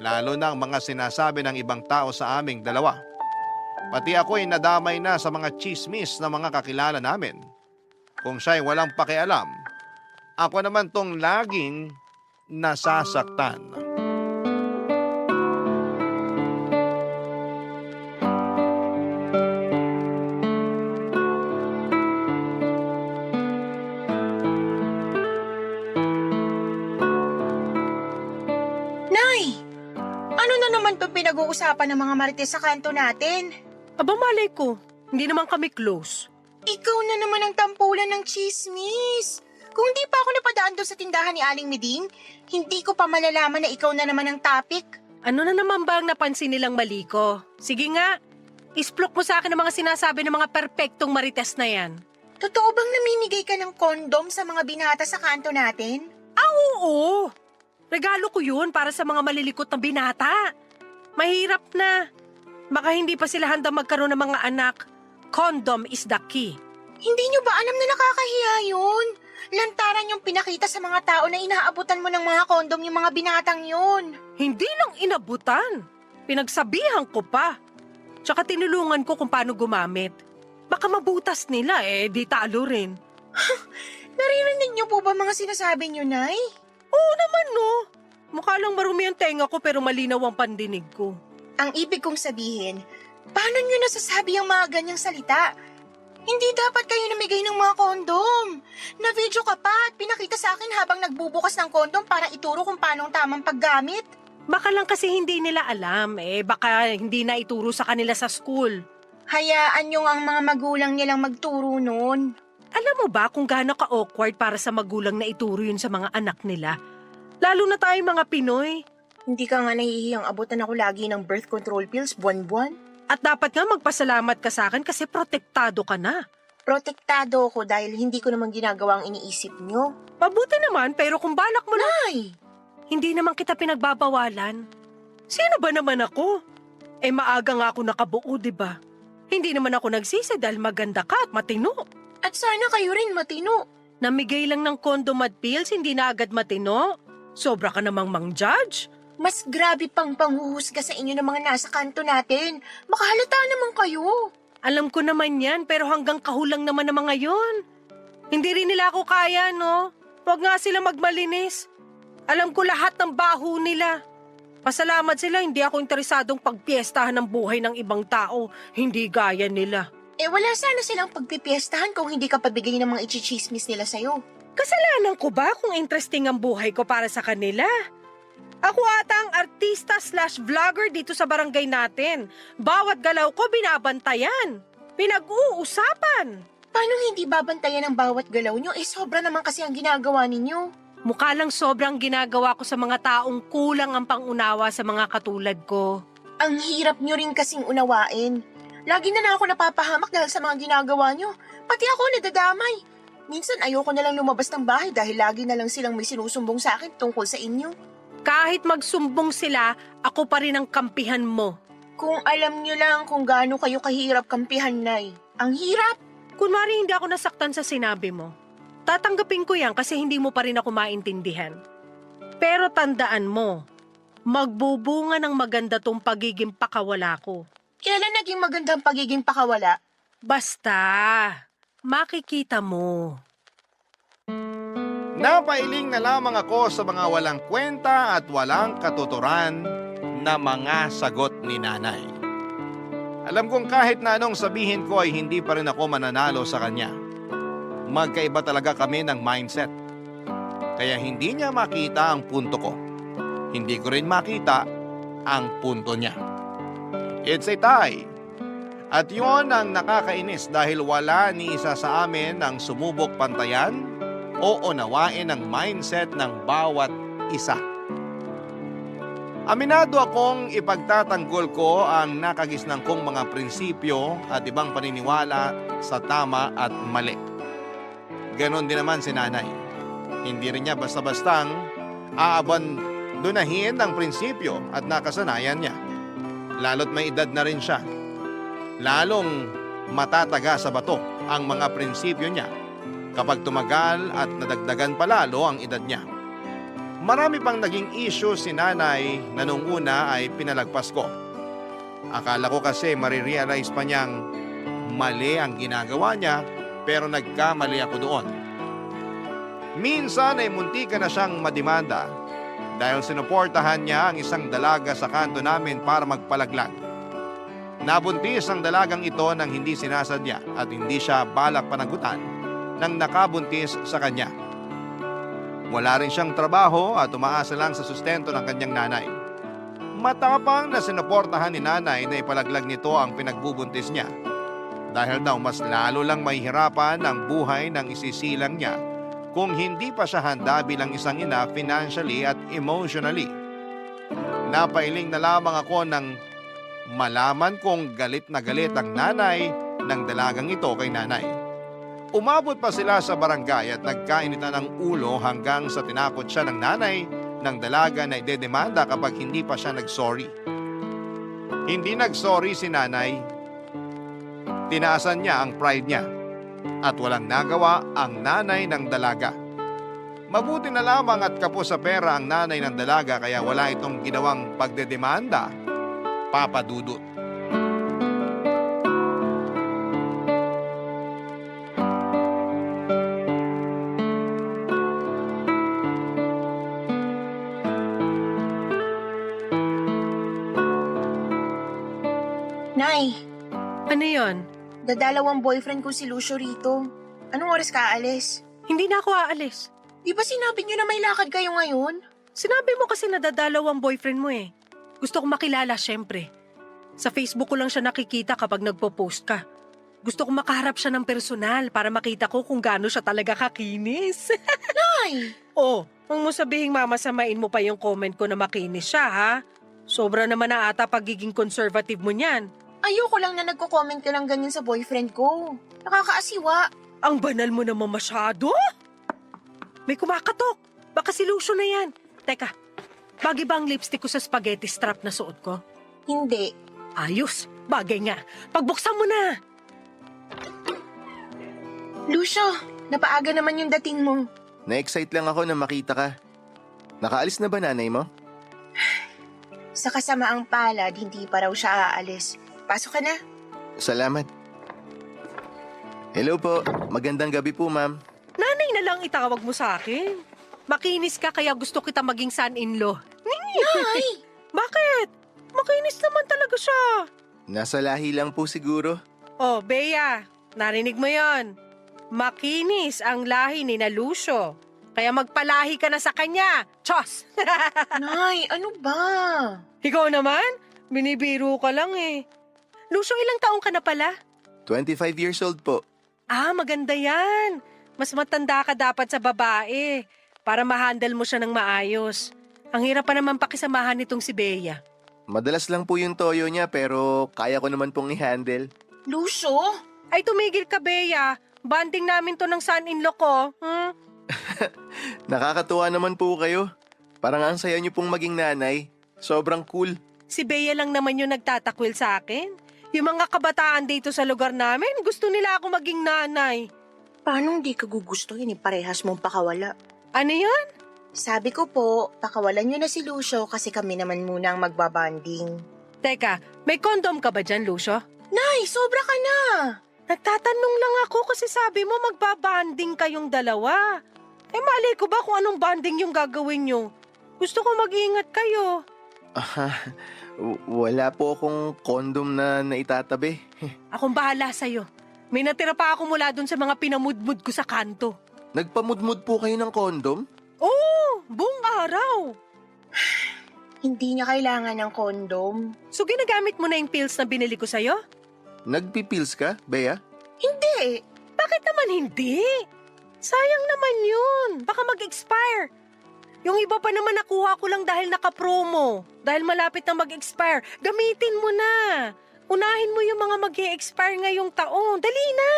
Speaker 1: Lalo na ang mga sinasabi ng ibang tao sa aming dalawa. Pati ako ay nadamay na sa mga chismis ng mga kakilala namin. Kung siya'y walang pakialam, ako naman tong laging nasasaktan.
Speaker 6: Nay! Ano na naman itong pinag-uusapan ng mga marites sa kanto natin?
Speaker 5: Aba malay ko, hindi naman kami close.
Speaker 6: Ikaw na naman ang tampulan ng chismis. Kung di pa ako napadaan doon sa tindahan ni Aling Miding, hindi ko pa malalaman na ikaw na naman ang topic.
Speaker 5: Ano na naman ba ang napansin nilang mali ko? Sige nga, isplok mo sa akin ang mga sinasabi ng mga perpektong marites na yan.
Speaker 6: Totoo bang namimigay ka ng kondom sa mga binata sa kanto natin?
Speaker 5: Oo! Regalo ko yun para sa mga malilikot na binata. Mahirap na. Baka hindi pa sila handa magkaroon ng mga anak. Condom is the key.
Speaker 6: Hindi nyo ba alam na nakakahiya yun? Lantaran yung pinakita sa mga tao na inaabutan mo ng mga kondom yung mga binatang yun.
Speaker 5: Hindi lang inabutan. Pinagsabihan ko pa. Tsaka tinulungan ko kung paano gumamit. Baka mabutas nila di talo rin.
Speaker 6: Naririnig nyo po ba mga sinasabi nyo, Nay?
Speaker 5: Oo naman no. Mukha lang marumi ang tenga ko pero malinaw ang pandinig ko.
Speaker 6: Ang ibig kong sabihin, paano nyo nasasabi ang mga ganyang salita? Hindi dapat kayo namigay ng mga kondom. Na-video ka pa at pinakita sa akin habang nagbubukas ng kondom para ituro kung paano ang tamang paggamit.
Speaker 5: Baka lang kasi hindi nila alam baka hindi na ituro sa kanila sa school.
Speaker 6: Hayaan nyo ang mga magulang nilang magturo nun.
Speaker 5: Alam mo ba kung gaano ka-awkward para sa magulang na ituro yun sa mga anak nila? Lalo na tayong mga Pinoy.
Speaker 6: Hindi ka nga nahihiyang abutan ako lagi ng birth control pills buwan-buwan.
Speaker 5: At dapat nga magpasalamat ka sa akin kasi protektado ka na.
Speaker 6: Protektado ako dahil hindi ko naman ginagawa ang iniisip nyo.
Speaker 5: Mabuti naman pero kung balak mo na,
Speaker 6: Nay!
Speaker 5: hindi naman kita pinagbabawalan. Sino ba naman ako? Maaga nga ako nakabuo, diba? Hindi naman ako nagsisi dahil maganda ka at matino.
Speaker 6: At sana kayo rin matino.
Speaker 5: Namigay lang ng condom at pills, hindi na agad matino. Sobra ka namang mang-judge.
Speaker 6: Mas grabe pang panghuhusga sa inyo ng mga nasa kanto natin. Makahalata naman kayo.
Speaker 5: Alam ko naman yan, pero hanggang kahulang naman ng mga yon. Hindi rin nila ako kaya, no? Huwag nga sila magmalinis. Alam ko lahat ng baho nila. Pasalamat sila, hindi ako interesadong pagpiestahan ng buhay ng ibang tao. Hindi gaya nila.
Speaker 6: Wala sana silang pagpipiestahan kung hindi ka pabigay ng mga ichichismis nila sa'yo.
Speaker 5: Kasalanan ko ba kung interesting ang buhay ko para sa kanila? Ako ata ang artista/vlogger dito sa barangay natin. Bawat galaw ko binabantayan. Pinag-uusapan.
Speaker 6: Paano hindi babantayan ang bawat galaw nyo? Sobra naman kasi ang ginagawa ninyo.
Speaker 5: Mukha lang sobrang ginagawa ko sa mga taong kulang ang pangunawa sa mga katulad ko.
Speaker 6: Ang hirap nyo rin kasing unawain. Lagi na ako napapahamak dahil sa mga ginagawa nyo. Pati ako nadadamay. Minsan ayoko na lang lumabas ng bahay dahil lagi na lang silang may sinusumbong sa akin tungkol sa inyo.
Speaker 5: Kahit magsumbong sila, ako pa rin ang kampihan mo.
Speaker 6: Kung alam nyo lang kung gaano kayo kahirap kampihan, Nay. Ang hirap!
Speaker 5: Kunwari hindi ako nasaktan sa sinabi mo. Tatanggapin ko yan kasi hindi mo pa rin ako maintindihan. Pero tandaan mo, magbubunga ng maganda tong pagiging pakawala ko.
Speaker 6: Kailan naging magandang pagiging pakawala?
Speaker 5: Basta, makikita mo.
Speaker 1: Napailing na lamang ako sa mga walang kwenta at walang katuturan na mga sagot ni nanay. Alam kong kahit na anong sabihin ko ay hindi pa rin ako mananalo sa kanya. Magkaiba talaga kami ng mindset. Kaya hindi niya makita ang punto ko. Hindi ko rin makita ang punto niya. It's a tie. At yun ang nakakainis dahil wala ni isa sa amin ang sumubok pantayan o unawain ang mindset ng bawat isa. Aminado akong ipagtatanggol ko ang nakagisnang kong mga prinsipyo at ibang paniniwala sa tama at mali. Ganon din naman si nanay. Hindi rin niya basta-bastang aabandonahin ang prinsipyo at nakasanayan niya. Lalo't may edad na rin siya. Lalong matataga sa bato ang mga prinsipyo niya kapag tumagal at nadagdagan palalo ang edad niya. Marami pang naging issue si nanay na nung una ay pinalagpas ko. Akala ko kasi marirealize pa niyang mali ang ginagawa niya pero nagkamali ako doon. Minsan ay muntika na siyang madimanda dahil sinuportahan niya ang isang dalaga sa kanto namin para magpalaglag. Nabuntis ang dalagang ito nang hindi sinasadya at hindi siya balak panagutan nang nakabuntis sa kanya. Wala rin siyang trabaho at umaasa lang sa sustento ng kanyang nanay. Matapang na sinuportahan ni nanay na ipalaglag nito ang pinagbubuntis niya. Dahil daw mas lalo lang mahihirapan ang buhay ng isisilang niya kung hindi pa siya handa bilang isang ina financially at emotionally. Napailing na lamang ako nang malaman kong galit na galit ang nanay ng dalagang ito kay nanay. Umabot pa sila sa barangay at nagkainitan ng ulo hanggang sa tinakot siya ng nanay ng dalaga na idedemanda kapag hindi pa siya nagsorry. Hindi nagsorry si nanay. Tinaasan niya ang pride niya at walang nagawa ang nanay ng dalaga. Mabuti na lamang at kapos sa pera ang nanay ng dalaga kaya wala itong ginawang pagdedemanda, Papa Dudut.
Speaker 6: Nay,
Speaker 5: Ano yon?
Speaker 6: dadalawang boyfriend ko si Lucio rito. Anong oras ka aalis?
Speaker 5: Hindi na ako aalis.
Speaker 6: Di ba sinabi niyo na may lakad kayo ngayon?
Speaker 5: Sinabi mo kasi nadadalaw ang boyfriend mo eh. Gusto kong makilala syempre. Sa Facebook ko lang siya nakikita kapag nagpo-post ka. Gusto kong makaharap siya ng personal para makita ko kung gaano siya talaga kakinis.
Speaker 6: Nay!
Speaker 5: Oh, huwag mo sabihing mamasamain mo pa yung comment ko na makinis siya ha. Sobra naman na ata pagiging conservative mo niyan.
Speaker 6: Ayoko lang na nagko-comment ka ng ganyan sa boyfriend ko. Nakakaasiwa.
Speaker 5: Ang banal mo naman masyado. May kumakatok. Baka si Lucio na yan. Teka, bagay ba ang lipstick ko sa spaghetti strap na suot ko?
Speaker 6: Hindi.
Speaker 5: Ayos, bagay nga. Pagbuksan mo na.
Speaker 6: Lucio, napaaga naman yung dating mo.
Speaker 7: Na-excite lang ako na makita ka. Nakaalis na ba nanay mo?
Speaker 6: Sa kasamaang palad, hindi pa raw siya aalis. Pasok ka na.
Speaker 7: Salamat. Hello po. Magandang gabi po, ma'am.
Speaker 5: Nanay na lang itawag mo sa akin. Makinis ka kaya gusto kita maging son-in-law.
Speaker 6: Nay!
Speaker 5: Bakit? Makinis naman talaga siya.
Speaker 7: Nasa lahi lang po siguro.
Speaker 5: Oh, Bea, narinig mo yon. Makinis ang lahi ni na Lucio. Kaya magpalahi ka na sa kanya. Chos!
Speaker 6: Nay, ano ba?
Speaker 5: Ikaw naman? Binibiro ka lang eh. Lucio, ilang taong ka na pala?
Speaker 7: 25 years old po.
Speaker 5: Ah, maganda yan. Mas matanda ka dapat sa babae para ma-handle mo siya ng maayos. Ang hirap pa naman pakisamahan nitong si Bea.
Speaker 7: Madalas lang po yung toyo niya pero kaya ko naman pong i-handle.
Speaker 6: Lucio?
Speaker 5: Ay, tumigil ka, Bea. Banding namin to ng son-in-law ko.
Speaker 7: Nakakatuwa naman po kayo. Parang ang saya niyo pong maging nanay. Sobrang cool.
Speaker 5: Si Bea lang naman yung nagtatakwil sa akin. Yung mga kabataan dito sa lugar namin, gusto nila ako maging nanay.
Speaker 6: Paano hindi ka gugustuhin parehas mong pakawala?
Speaker 5: Ano yun?
Speaker 6: Sabi ko po, pakawalan niyo na si Lucio kasi kami naman muna ang magbabanding.
Speaker 5: Teka, may kondom ka ba dyan, Lucio?
Speaker 6: Nay, sobra ka na!
Speaker 5: Nagtatanong lang ako kasi sabi mo magbabanding kayong dalawa. Eh mali ko ba kung anong banding yung gagawin nyo? Gusto ko mag-iingat kayo.
Speaker 7: Wala po akong kondom na naitatabi.
Speaker 5: Akong bahala sa'yo. May natira pa ako mula dun sa mga pinamudmud ko sa kanto.
Speaker 7: Nagpamudmud po kayo ng kondom?
Speaker 5: Oo, buong araw.
Speaker 6: Hindi niya kailangan ng kondom.
Speaker 5: So ginagamit mo na yung pills na binili ko sa'yo?
Speaker 7: Nagpipills ka, Bea?
Speaker 6: Hindi!
Speaker 5: Bakit naman hindi? Sayang naman yun. Baka mag-expire. Yung iba pa naman nakuha ko lang dahil naka-promo. Dahil malapit na mag-expire. Gamitin mo na. Unahin mo yung mga mag-e-expire ngayong taon. Dali na.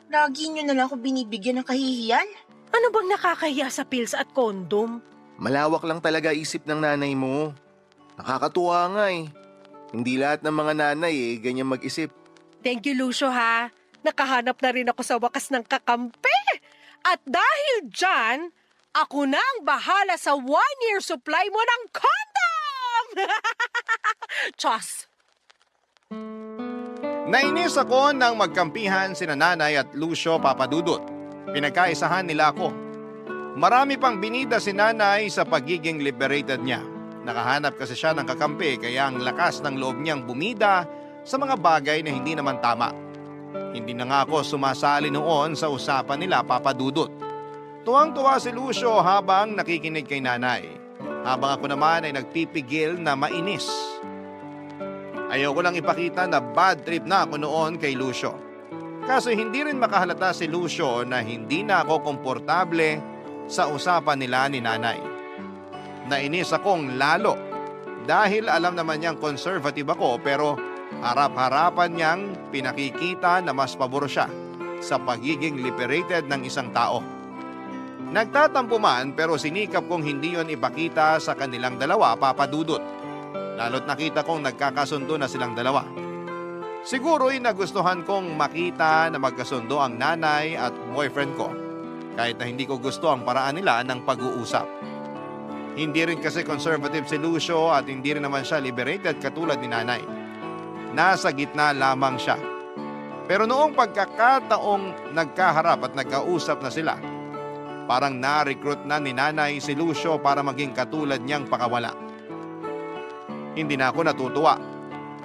Speaker 6: Lagi niyo na lang ako binibigyan ng kahihiyan.
Speaker 5: Ano bang nakakahiya sa pills at kondom?
Speaker 7: Malawak lang talaga isip ng nanay mo. Nakakatuwa nga eh. Hindi lahat ng mga nanay ganyan mag-isip.
Speaker 5: Thank you, Lucio, ha? Nakahanap na rin ako sa wakas ng kakampi. At dahil dyan, ako na ang bahala sa 1-year supply mo ng condom! Chos!
Speaker 1: Nainis ako nang magkampihan sina Nanay at Lucio Papadudut. Pinagkaisahan nila ako. Marami pang binida si Nanay sa pagiging liberated niya. Nakahanap kasi siya ng kakampi kaya ang lakas ng loob niyang bumida sa mga bagay na hindi naman tama. Hindi na nga ako sumasali noon sa usapan nila Papadudut. Tuwang-tuwa si Lucio habang nakikinig kay Nanay. Habang ako naman ay nagpipigil na mainis. Ayaw ko lang ipakita na bad trip na ako noon kay Lucio. Kaso hindi rin makahalata si Lucio na hindi na ako komportable sa usapan nila ni Nanay. Nainis akong lalo dahil alam naman niyang conservative ako pero harap-harapan niyang pinakikita na mas pabor siya sa pagiging liberated ng isang tao. Nagtatampo man pero sinikap kong hindi yon ipakita sa kanilang dalawa Papadudut. Lalo't nakita kong nagkakasundo na silang dalawa. Siguro'y nagustuhan kong makita na magkasundo ang nanay at boyfriend ko kahit na hindi ko gusto ang paraan nila ng pag-uusap. Hindi rin kasi conservative si Lucio at hindi rin naman siya liberated katulad ni Nanay. Nasa gitna lamang siya. Pero noong pagkakataong nagkaharap at nagkausap na sila, parang na-recruit na ni Nanay si Lucio para maging katulad niyang pakawala. Hindi na ako natutuwa.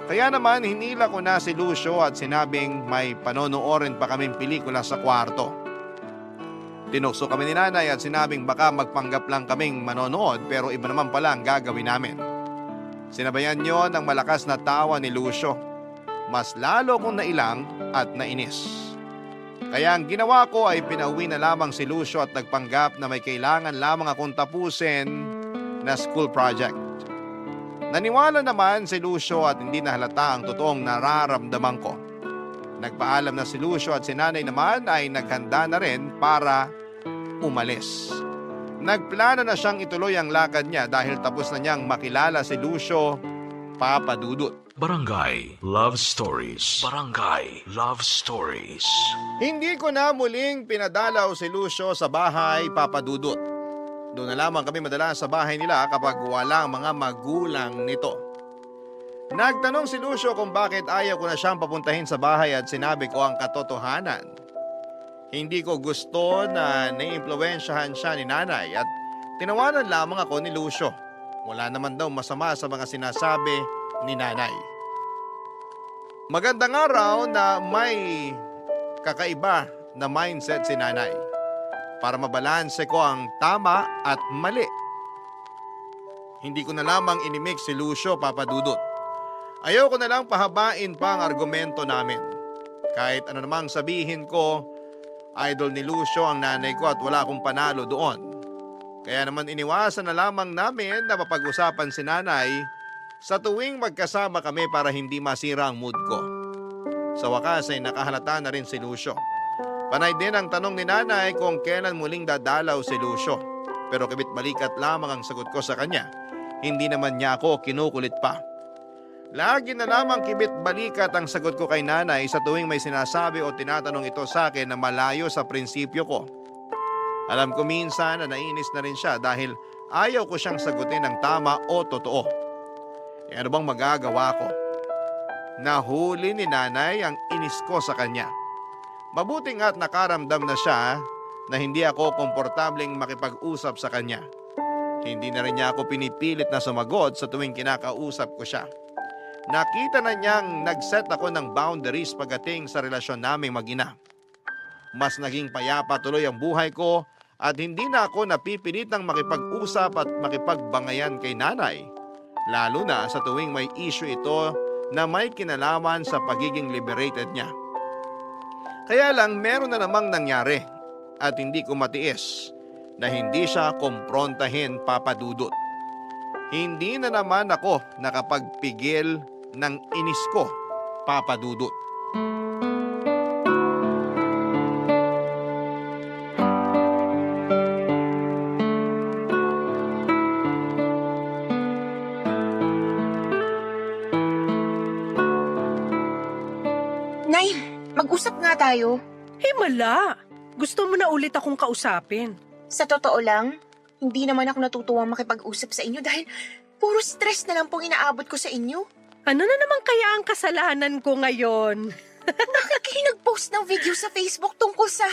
Speaker 1: Kaya naman hinila ko na si Lucio at sinabing may panonoorin pa kaming pelikula sa kwarto. Tinukso kami ni Nanay at sinabing baka magpanggap lang kaming manonood pero iba naman pala ang gagawin namin. Sinabayan niyo ng malakas na tawa ni Lucio. Mas lalo kong nailang at nainis. Kaya ang ginawa ko ay pinauwi na lamang si Lucio at nagpanggap na may kailangan lamang akong tapusin na school project. Naniwala naman si Lucio at hindi nahalata ang totoong nararamdaman ko. Nagpaalam na si Lucio at si Nanay naman ay naghanda na rin para umalis. Nagplano na siyang ituloy ang lakad niya dahil tapos na niyang makilala si Lucio Papadudut.
Speaker 4: Barangay Love Stories. Barangay Love Stories.
Speaker 1: Hindi ko na muling pinadalaw si Lucio sa bahay Papadudut. Doon na lamang kami madalas sa bahay nila kapag walang mga magulang nito. Nagtanong si Lucio kung bakit ayaw ko na siyang papuntahin sa bahay at sinabi ko ang katotohanan. Hindi ko gusto na naiimpluwensyahan siya ni nanay at tinawanan lamang ako ni Lucio. Wala naman daw masama sa mga sinasabi ni nanay. Magandang araw na may kakaiba na mindset si nanay para mabalanse ko ang tama at mali. Hindi ko na lamang inimik si Lucio, Papa Dudut. Ayaw ko na lang pahabain pa ang argumento namin. Kahit ano namang sabihin ko, idol ni Lucio ang nanay ko at wala akong panalo doon. Kaya naman iniwasan na lamang namin na mapag-usapan si nanay sa tuwing magkasama kami para hindi masira ang mood ko. Sa wakas ay nakahalata na rin si Lucio. Panay din ang tanong ni nanay kung kailan muling dadalaw si Lucio. Pero kabit balikat lamang ang sagot ko sa kanya. Hindi naman niya ako kinukulit pa. Lagi na lamang kibit balikat ang sagot ko kay nanay sa tuwing may sinasabi o tinatanong ito sa akin na malayo sa prinsipyo ko. Alam ko minsan na nainis na rin siya dahil ayaw ko siyang sagutin ng tama o totoo. E ano bang magagawa ko? Nahuli ni nanay ang inis ko sa kanya. Mabuti nga't nakaramdam na siya na hindi ako komportableng makipag-usap sa kanya. Hindi na rin niya ako pinipilit na sumagot sa tuwing kinakausap ko siya. Nakita na niyang nag-set ako ng boundaries pagdating sa relasyon naming mag-ina. Mas naging payapa tuloy ang buhay ko at hindi na ako napipilitang makipag-usap at makipagbangayan kay nanay. Lalo na sa tuwing may issue ito na may kinalaman sa pagiging liberated niya. Kaya lang meron na namang nangyari at hindi ko matiis na hindi siya komprontahin, Papa Dudut. Hindi na naman ako nakapagpigil ng inis ko, Papa Dudut.
Speaker 6: Nay, mag-usap nga tayo.
Speaker 5: Himala! Gusto mo na ulit akong kausapin.
Speaker 6: Sa totoo lang, hindi naman ako natutuwang makipag-usap sa inyo dahil puro stress na lang pong inaabot ko sa inyo.
Speaker 5: Ano na naman kaya ang kasalanan ko ngayon?
Speaker 6: Bakit kayo nag-post ng video sa Facebook tungkol sa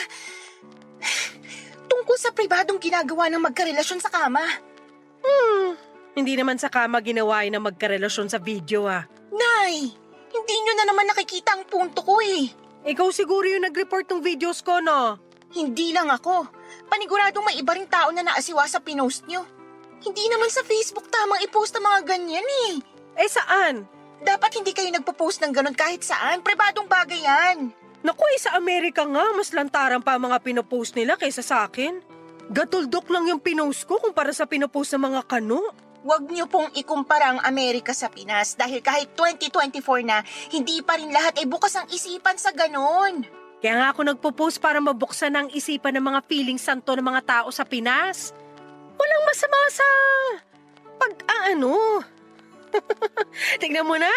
Speaker 6: pribadong ginagawa ng magkarelasyon sa kama?
Speaker 5: Hindi naman sa kama ginawa na magkarelasyon sa video
Speaker 6: Nay, hindi nyo na naman nakikita ang punto ko eh.
Speaker 5: Ikaw siguro yung nag-report ng videos ko, no?
Speaker 6: Hindi lang ako. Paniguradong may iba ring tao na naasiwa sa pinost nyo. Hindi naman sa Facebook tamang i-post ang mga ganyan eh.
Speaker 5: Eh saan?
Speaker 6: Dapat hindi kayo nagpo-post ng ganun kahit saan. Pribadong bagay yan.
Speaker 5: Naku, sa Amerika nga, mas lantaran pa ang mga pinopost nila kaysa sa akin. Gatuldok lang yung pinost ko kumpara sa pinopost ng mga kano.
Speaker 6: Huwag niyo pong ikumpara ang Amerika sa Pinas dahil kahit 2024 na, hindi pa rin lahat ay bukas ang isipan sa ganon.
Speaker 5: Kaya nga ako nagpo-post para mabuksan ang isipan ng mga feeling santo ng mga tao sa Pinas. Walang masama sa pag-aano. Tignan mo na,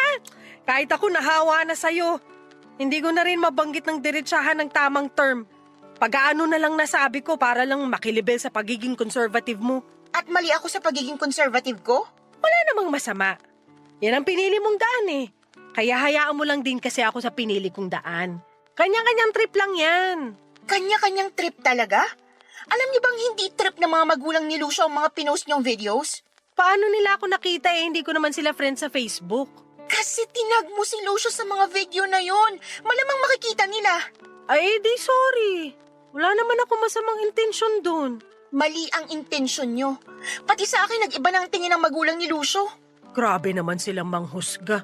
Speaker 5: kahit ako nahawa na sa'yo. Hindi ko na rin mabanggit ng diretsahan ng tamang term. Pag-aano na lang nasabi ko para lang makilibel sa pagiging conservative mo.
Speaker 6: At mali ako sa pagiging conservative ko?
Speaker 5: Wala namang masama. Yan ang pinili mong daan eh. Kaya hayaan mo lang din kasi ako sa pinili kong daan. Kanya-kanyang trip lang yan.
Speaker 6: Kanya-kanyang trip talaga? Alam niyo bang hindi trip ng mga magulang ni Lucio ang mga pinost niyong videos?
Speaker 5: Paano nila ako nakita eh, hindi ko naman sila friends sa Facebook.
Speaker 6: Kasi tinag mo si Lucio sa mga video na yon. Malamang makikita nila.
Speaker 5: Ay, di sorry. Wala naman ako masamang intensyon dun.
Speaker 6: Mali ang intensyon niyo. Pati sa akin nag-iba na ang tingin ng magulang ni Lucio.
Speaker 5: Grabe naman silang manghusga.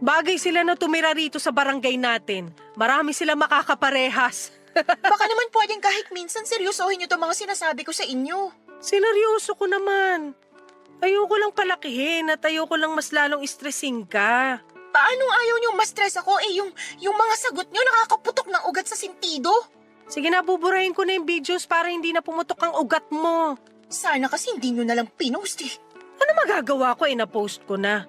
Speaker 5: Bagay sila na tumira rito sa barangay natin. Marami sila makakaparehas.
Speaker 6: Baka naman pwedeng kahit minsan seryosohin niyo itong mga sinasabi ko sa inyo.
Speaker 5: Sineryoso ko naman. Ayoko lang palakihin at ayoko lang mas lalong stressin ka.
Speaker 6: Paano ayaw niyo ma-stress ako yung mga sagot niyo nakakaputok ng ugat sa sentido?
Speaker 5: Sige na, buburahin ko na yung videos para hindi na pumutok ang ugat mo.
Speaker 6: Sana kasi hindi niyo na lang pinost eh.
Speaker 5: Ano magagawa ko na-post ko na?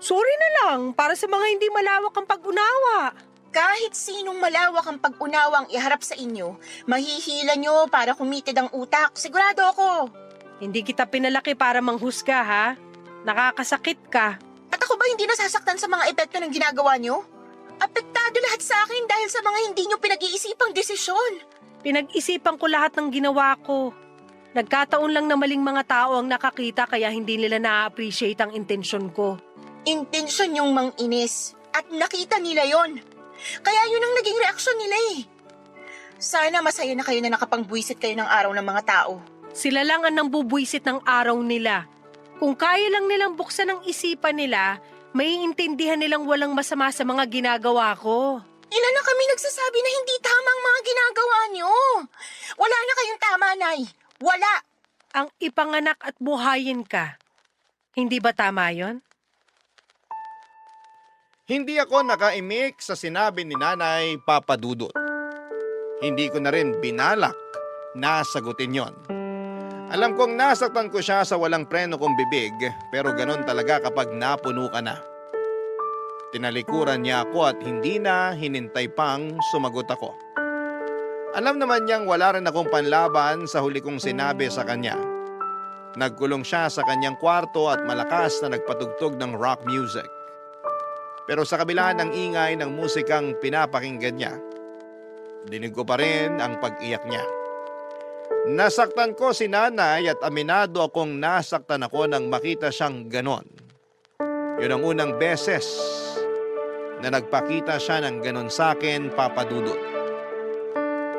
Speaker 5: Sorry na lang para sa mga hindi malawak ang pag-unawa.
Speaker 6: Kahit sinong malawak ang pag-unawang iharap sa inyo, mahihila nyo para kumitid ang utak. Sigurado ako.
Speaker 5: Hindi kita pinalaki para manghusga, ha? Nakakasakit ka.
Speaker 6: At ako ba hindi nasasaktan sa mga epekto ng ginagawa niyo? Apektado lahat sa akin dahil sa mga hindi niyo pinag-iisipang desisyon.
Speaker 5: Pinag-isipan ko lahat ng ginawa ko. Nagkataon lang na maling mga tao ang nakakita kaya hindi nila na-appreciate ang intensyon ko.
Speaker 6: Intensyon yung manginis. At nakita nila yon. Kaya yun ang naging reaksyon nila eh. Sana masaya na kayo na nakapangbuwisit kayo ng araw ng mga tao.
Speaker 5: Sila lang ang nambubwisit ng araw nila. Kung kaya lang nilang buksan ang isipan nila, maiintindihan nilang walang masama sa mga ginagawa ko.
Speaker 6: Ilan na kami nagsasabi na hindi tama ang mga ginagawa niyo. Wala na kayong tama, Nay. Wala.
Speaker 5: Ang ipanganak at buhayin ka. Hindi ba tama yon?
Speaker 1: Hindi ako nakaimik sa sinabi ni Nanay Papa Dudut. Hindi ko na rin binalak na sagutin yon. Alam kong nasaktan ko siya sa walang preno kong bibig, pero ganon talaga kapag napuno ka na. Tinalikuran niya ako at hindi na hinintay pang sumagot ako. Alam naman niyang wala rin akong panlaban sa huli kong sinabi sa kanya. Nagkulong siya sa kanyang kwarto at malakas na nagpatugtog ng rock music. Pero sa kabila ng ingay ng musikang pinapakinggan niya, dinig ko pa rin ang pag-iyak niya. Nasaktan ko si Nanay at aminado akong nasaktan ako nang makita siyang ganon. Yun ang unang beses na nagpakita siya ng ganon sa akin, Papa Dudut.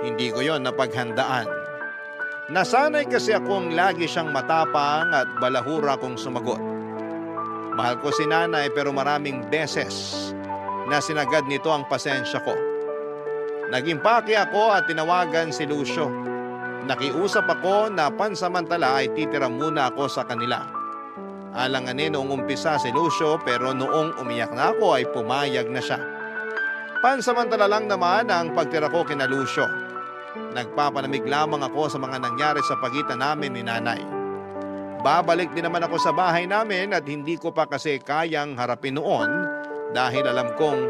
Speaker 1: Hindi ko yon napaghandaan. Nasanay kasi akong lagi siyang matapang at balahura kong sumagot. Mahal ko si Nanay pero maraming beses na sinagad nito ang pasensya ko. Nag-impake ako at tinawagan si Lucio. Nakiusap ako na pansamantala ay titira muna ako sa kanila. Alanganin noong umpisa si Lucio pero noong umiyak na ako ay pumayag na siya. Pansamantala lang naman ang pagtira ko kina Lucio. Nagpapanamig lamang ako sa mga nangyari sa pagitan namin ni Nanay. Babalik din naman ako sa bahay namin at hindi ko pa kasi kayang harapin noon dahil alam kong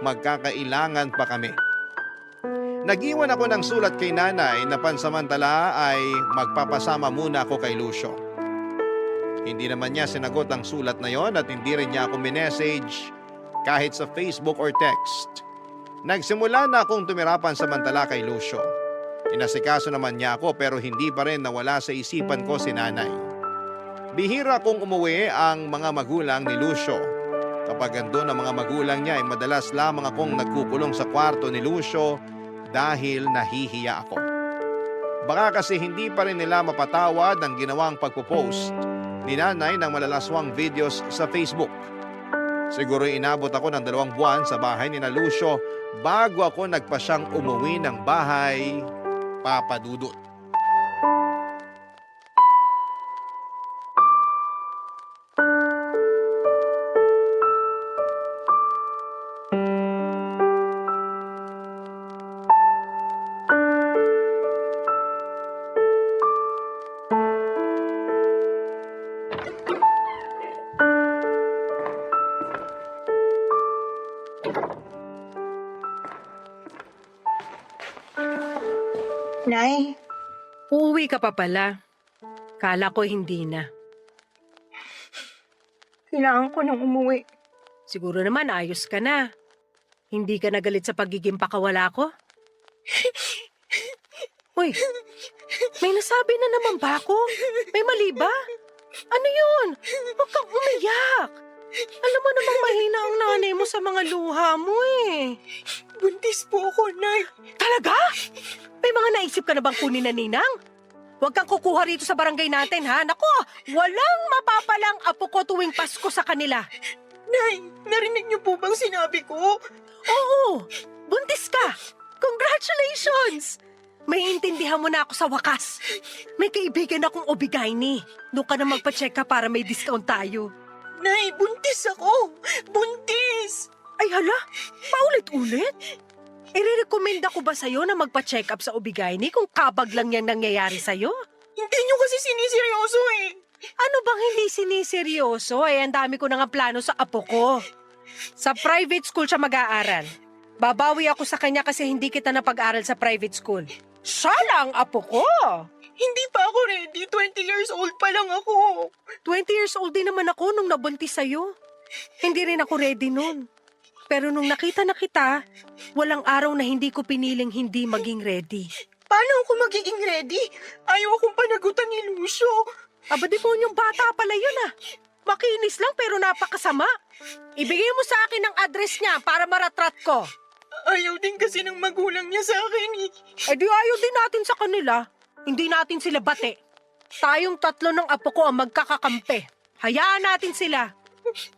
Speaker 1: magkakailangan pa kami. Nag-iwan ako ng sulat kay Nanay na pansamantala ay magpapasama muna ako kay Lucio. Hindi naman niya sinagot ang sulat na yon at hindi rin niya ako minessage kahit sa Facebook or text. Nagsimula na akong tumira pansamantala kay Lucio. Inasikaso naman niya ako pero hindi pa rin nawala sa isipan ko si Nanay. Bihira kong umuwi ang mga magulang ni Lucio. Kapag andun ang mga magulang niya ay madalas lamang akong nagkukulong sa kwarto ni Lucio dahil nahihiya ako. Baka kasi hindi pa rin nila mapatawad ang ginawang pagpo-post ni Nanay ng malalaswang videos sa Facebook. Siguro inabot ako ng 2 buwan sa bahay ni na Lucio bago ako nagpasyang umuwi ng bahay, Papa Dudut.
Speaker 6: Nay,
Speaker 5: Uuwi ka pa pala. Kala ko hindi na.
Speaker 6: kailangan ko nang umuwi.
Speaker 5: Siguro naman ayos ka na. Hindi ka nagalit sa pagiging pakawala ko? Uy, may nasabi na naman ba ako? May mali ba? Ano yun? Huwag kang umiyak. Alam mo namang mahina ang nanay mo sa mga luha mo eh.
Speaker 6: Buntis po ako, Nay.
Speaker 5: Talaga? May mga naisip ka na bang kunin na ninang? Huwag kang kukuha rito sa barangay natin, ha? Nako, walang mapapalang apo ko tuwing Pasko sa kanila.
Speaker 6: Nay, narinig niyo po bang sinabi ko?
Speaker 5: Oo, buntis ka. Congratulations! May intindihan mo na ako sa wakas. May kaibigan akong Obigaini. Doon ka na magpa-check ka para may discount tayo.
Speaker 6: Nay, buntis ako! Buntis!
Speaker 5: Ay hala, paulit-ulit? Irerekomenda ko ba sa'yo na magpa-check up sa Obigaini kung kabag lang yang nangyayari sa'yo?
Speaker 6: Hindi niyo kasi siniseryoso eh.
Speaker 5: Ano bang hindi siniseryoso? Ang dami ko na nga plano sa apo ko. Sa private school siya mag-aaral. Babawi ako sa kanya kasi hindi kita napag-aral sa private school. Sana ang apo ko.
Speaker 6: Hindi pa ako ready. 20 years old pa lang ako.
Speaker 5: 20 years old din naman ako nung nabuntis sa'yo. Hindi rin ako ready nun. Pero nung nakita na kita, walang araw na hindi ko piniling hindi maging ready.
Speaker 6: Paano ako magiging ready? Ayaw akong panagutan ni Lucio.
Speaker 5: Aba, demonyong bata pala yun ah. Makinis lang pero napakasama. Ibigay mo sa akin ang address niya para maratrat ko.
Speaker 6: Ayaw din kasi ng magulang niya sa akin eh.
Speaker 5: Eh di ayaw din natin sa kanila. Hindi natin sila bate. Tayong tatlo ng apo ko ang magkakakampi. Hayaan natin sila.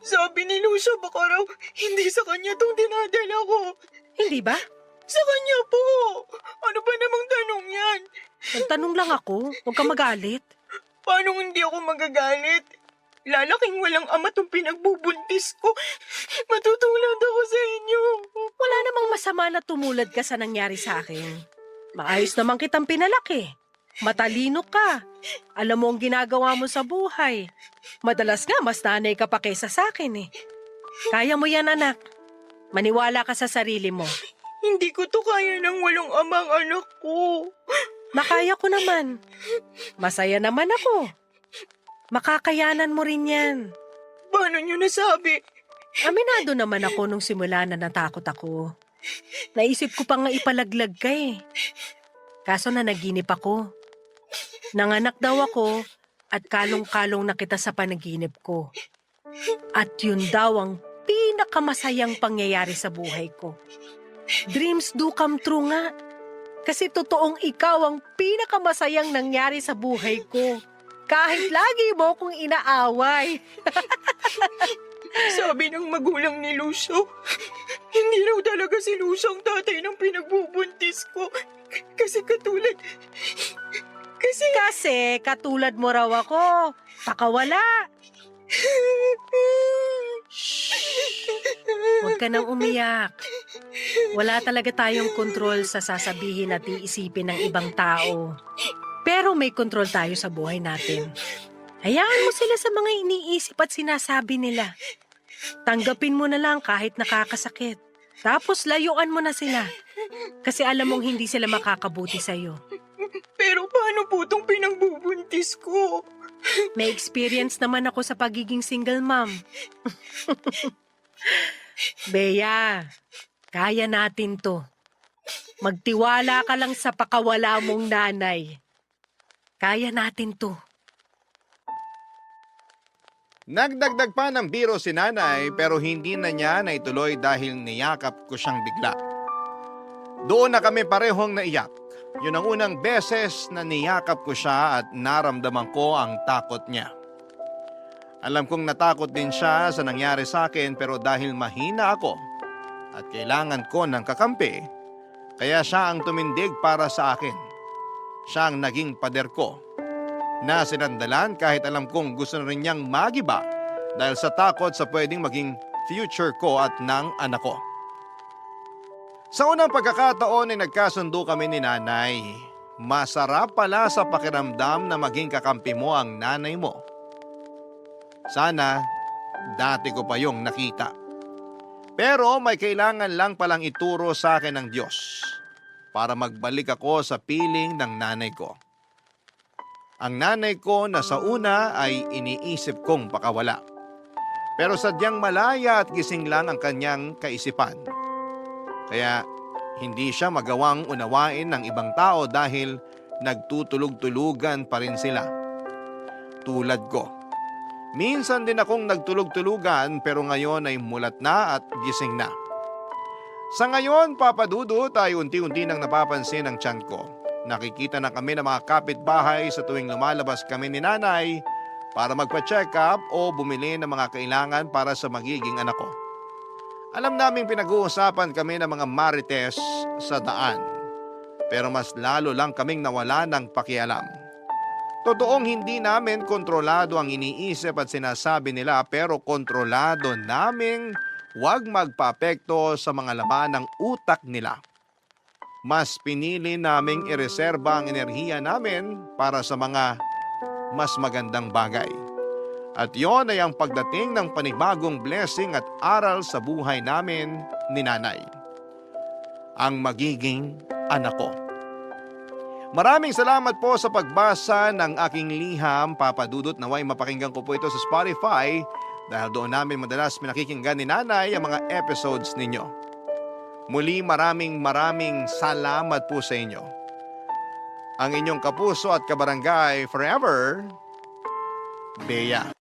Speaker 6: Sabi ni Lucio baka raw hindi sa kanya tong dinadala ko.
Speaker 5: Hindi ba?
Speaker 6: Sa kanya po. Ano ba namang tanong yan?
Speaker 5: Nagtanong lang ako. Huwag ka magalit.
Speaker 6: Paano hindi ako magagalit? Lalaking walang ama tong pinagbubuntis ko. Matutulad ako sa inyo.
Speaker 5: Wala namang masama na tumulad ka sa nangyari sa akin. Maayos naman kitang pinalaki. Matalino ka. Alam mo ang ginagawa mo sa buhay. Madalas nga, mas nanay ka pa kaysa sa akin eh. Kaya mo yan, anak. Maniwala ka sa sarili mo.
Speaker 6: Hindi ko to kaya ng walang amang anak ko.
Speaker 5: Nakaya ko naman. Masaya naman ako. Makakayanan mo rin yan.
Speaker 6: Paano nyo nasabi?
Speaker 5: Aminado naman ako nung simula na natakot ako. Naisip ko pa nga ipalaglag ka eh. Kaso na naginip ako. Nanganak daw ako at kalong-kalong na kita sa panaginip ko. At yun daw ang pinakamasayang pangyayari sa buhay ko. Dreams do come true nga. Kasi totoong ikaw ang pinakamasayang nangyari sa buhay ko. Kahit lagi mo kong inaaway.
Speaker 6: Sabi ng magulang ni Lucio, hindi raw talaga si Lucio ang tatay ng pinagbubuntis ko. Kasi katulad
Speaker 5: katulad mo raw ako. Pakawala. Huwag ka nang umiyak. Wala talaga tayong kontrol sa sasabihin at iisipin ng ibang tao. Pero may kontrol tayo sa buhay natin. Hayaan mo sila sa mga iniisip at sinasabi nila. Tanggapin mo na lang kahit nakakasakit. Tapos layuan mo na sila. Kasi alam mong hindi sila makakabuti sa'yo.
Speaker 6: Pero paano po itong pinagbubuntis ko?
Speaker 5: May experience naman ako sa pagiging single mom. Bea, kaya natin to. Magtiwala ka lang sa pakawala mong nanay. Kaya natin to.
Speaker 1: Nagdagdag pa ng biro si nanay pero hindi na niya naituloy dahil niyakap ko siyang bigla. Doon na kami parehong naiyak. Yun ang unang beses na niyakap ko siya at naramdaman ko ang takot niya. Alam kong natakot din siya sa nangyari sa akin pero dahil mahina ako at kailangan ko ng kakampi, kaya siya ang tumindig para sa akin. Siya ang naging pader ko na sinandalan kahit alam kong gusto na rin niyang magiba dahil sa takot sa pwedeng maging future ko at ng anak ko. Sa unang pagkakataon ay nagkasundo kami ni nanay. Masarap pala sa pakiramdam na maging kakampi mo ang nanay mo. Sana dati ko pa yung nakita. Pero may kailangan lang palang ituro sa akin ng Diyos para magbalik ako sa piling ng nanay ko. Ang nanay ko na sa una ay iniisip kong pakawala. Pero sadyang malaya at gising lang ang kanyang kaisipan. Kaya hindi siya magawang unawain ng ibang tao dahil nagtutulog-tulugan pa rin sila. Tulad ko. Minsan din akong nagtulog-tulugan pero ngayon ay mulat na at gising na. Sa ngayon, papadudot ay unti-unti nang napapansin ang tiyan ko. Nakikita na kami ng mga kapitbahay sa tuwing lumalabas kami ni nanay para magpa-check up o bumili ng mga kailangan para sa magiging anak ko. Alam naming pinag-uusapan kami ng mga marites sa daan. Pero mas lalo lang kaming nawala ng pakialam. Totoong hindi namin kontrolado ang iniisip at sinasabi nila pero kontrolado naming huwag magpaapekto sa mga laman ng utak nila. Mas pinili naming ireserba ang enerhiya namin para sa mga mas magandang bagay. At yon ay ang pagdating ng panibagong blessing at aral sa buhay namin ni nanay. Ang magiging anak ko. Maraming salamat po sa pagbasa ng aking liham, Papa Dudut. Naway mapakinggan ko po ito sa Spotify dahil doon namin madalas pinakikinggan ni Nanay ang mga episodes ninyo. Muli maraming salamat po sa inyo. Ang inyong kapuso at kabarangay forever, Bea.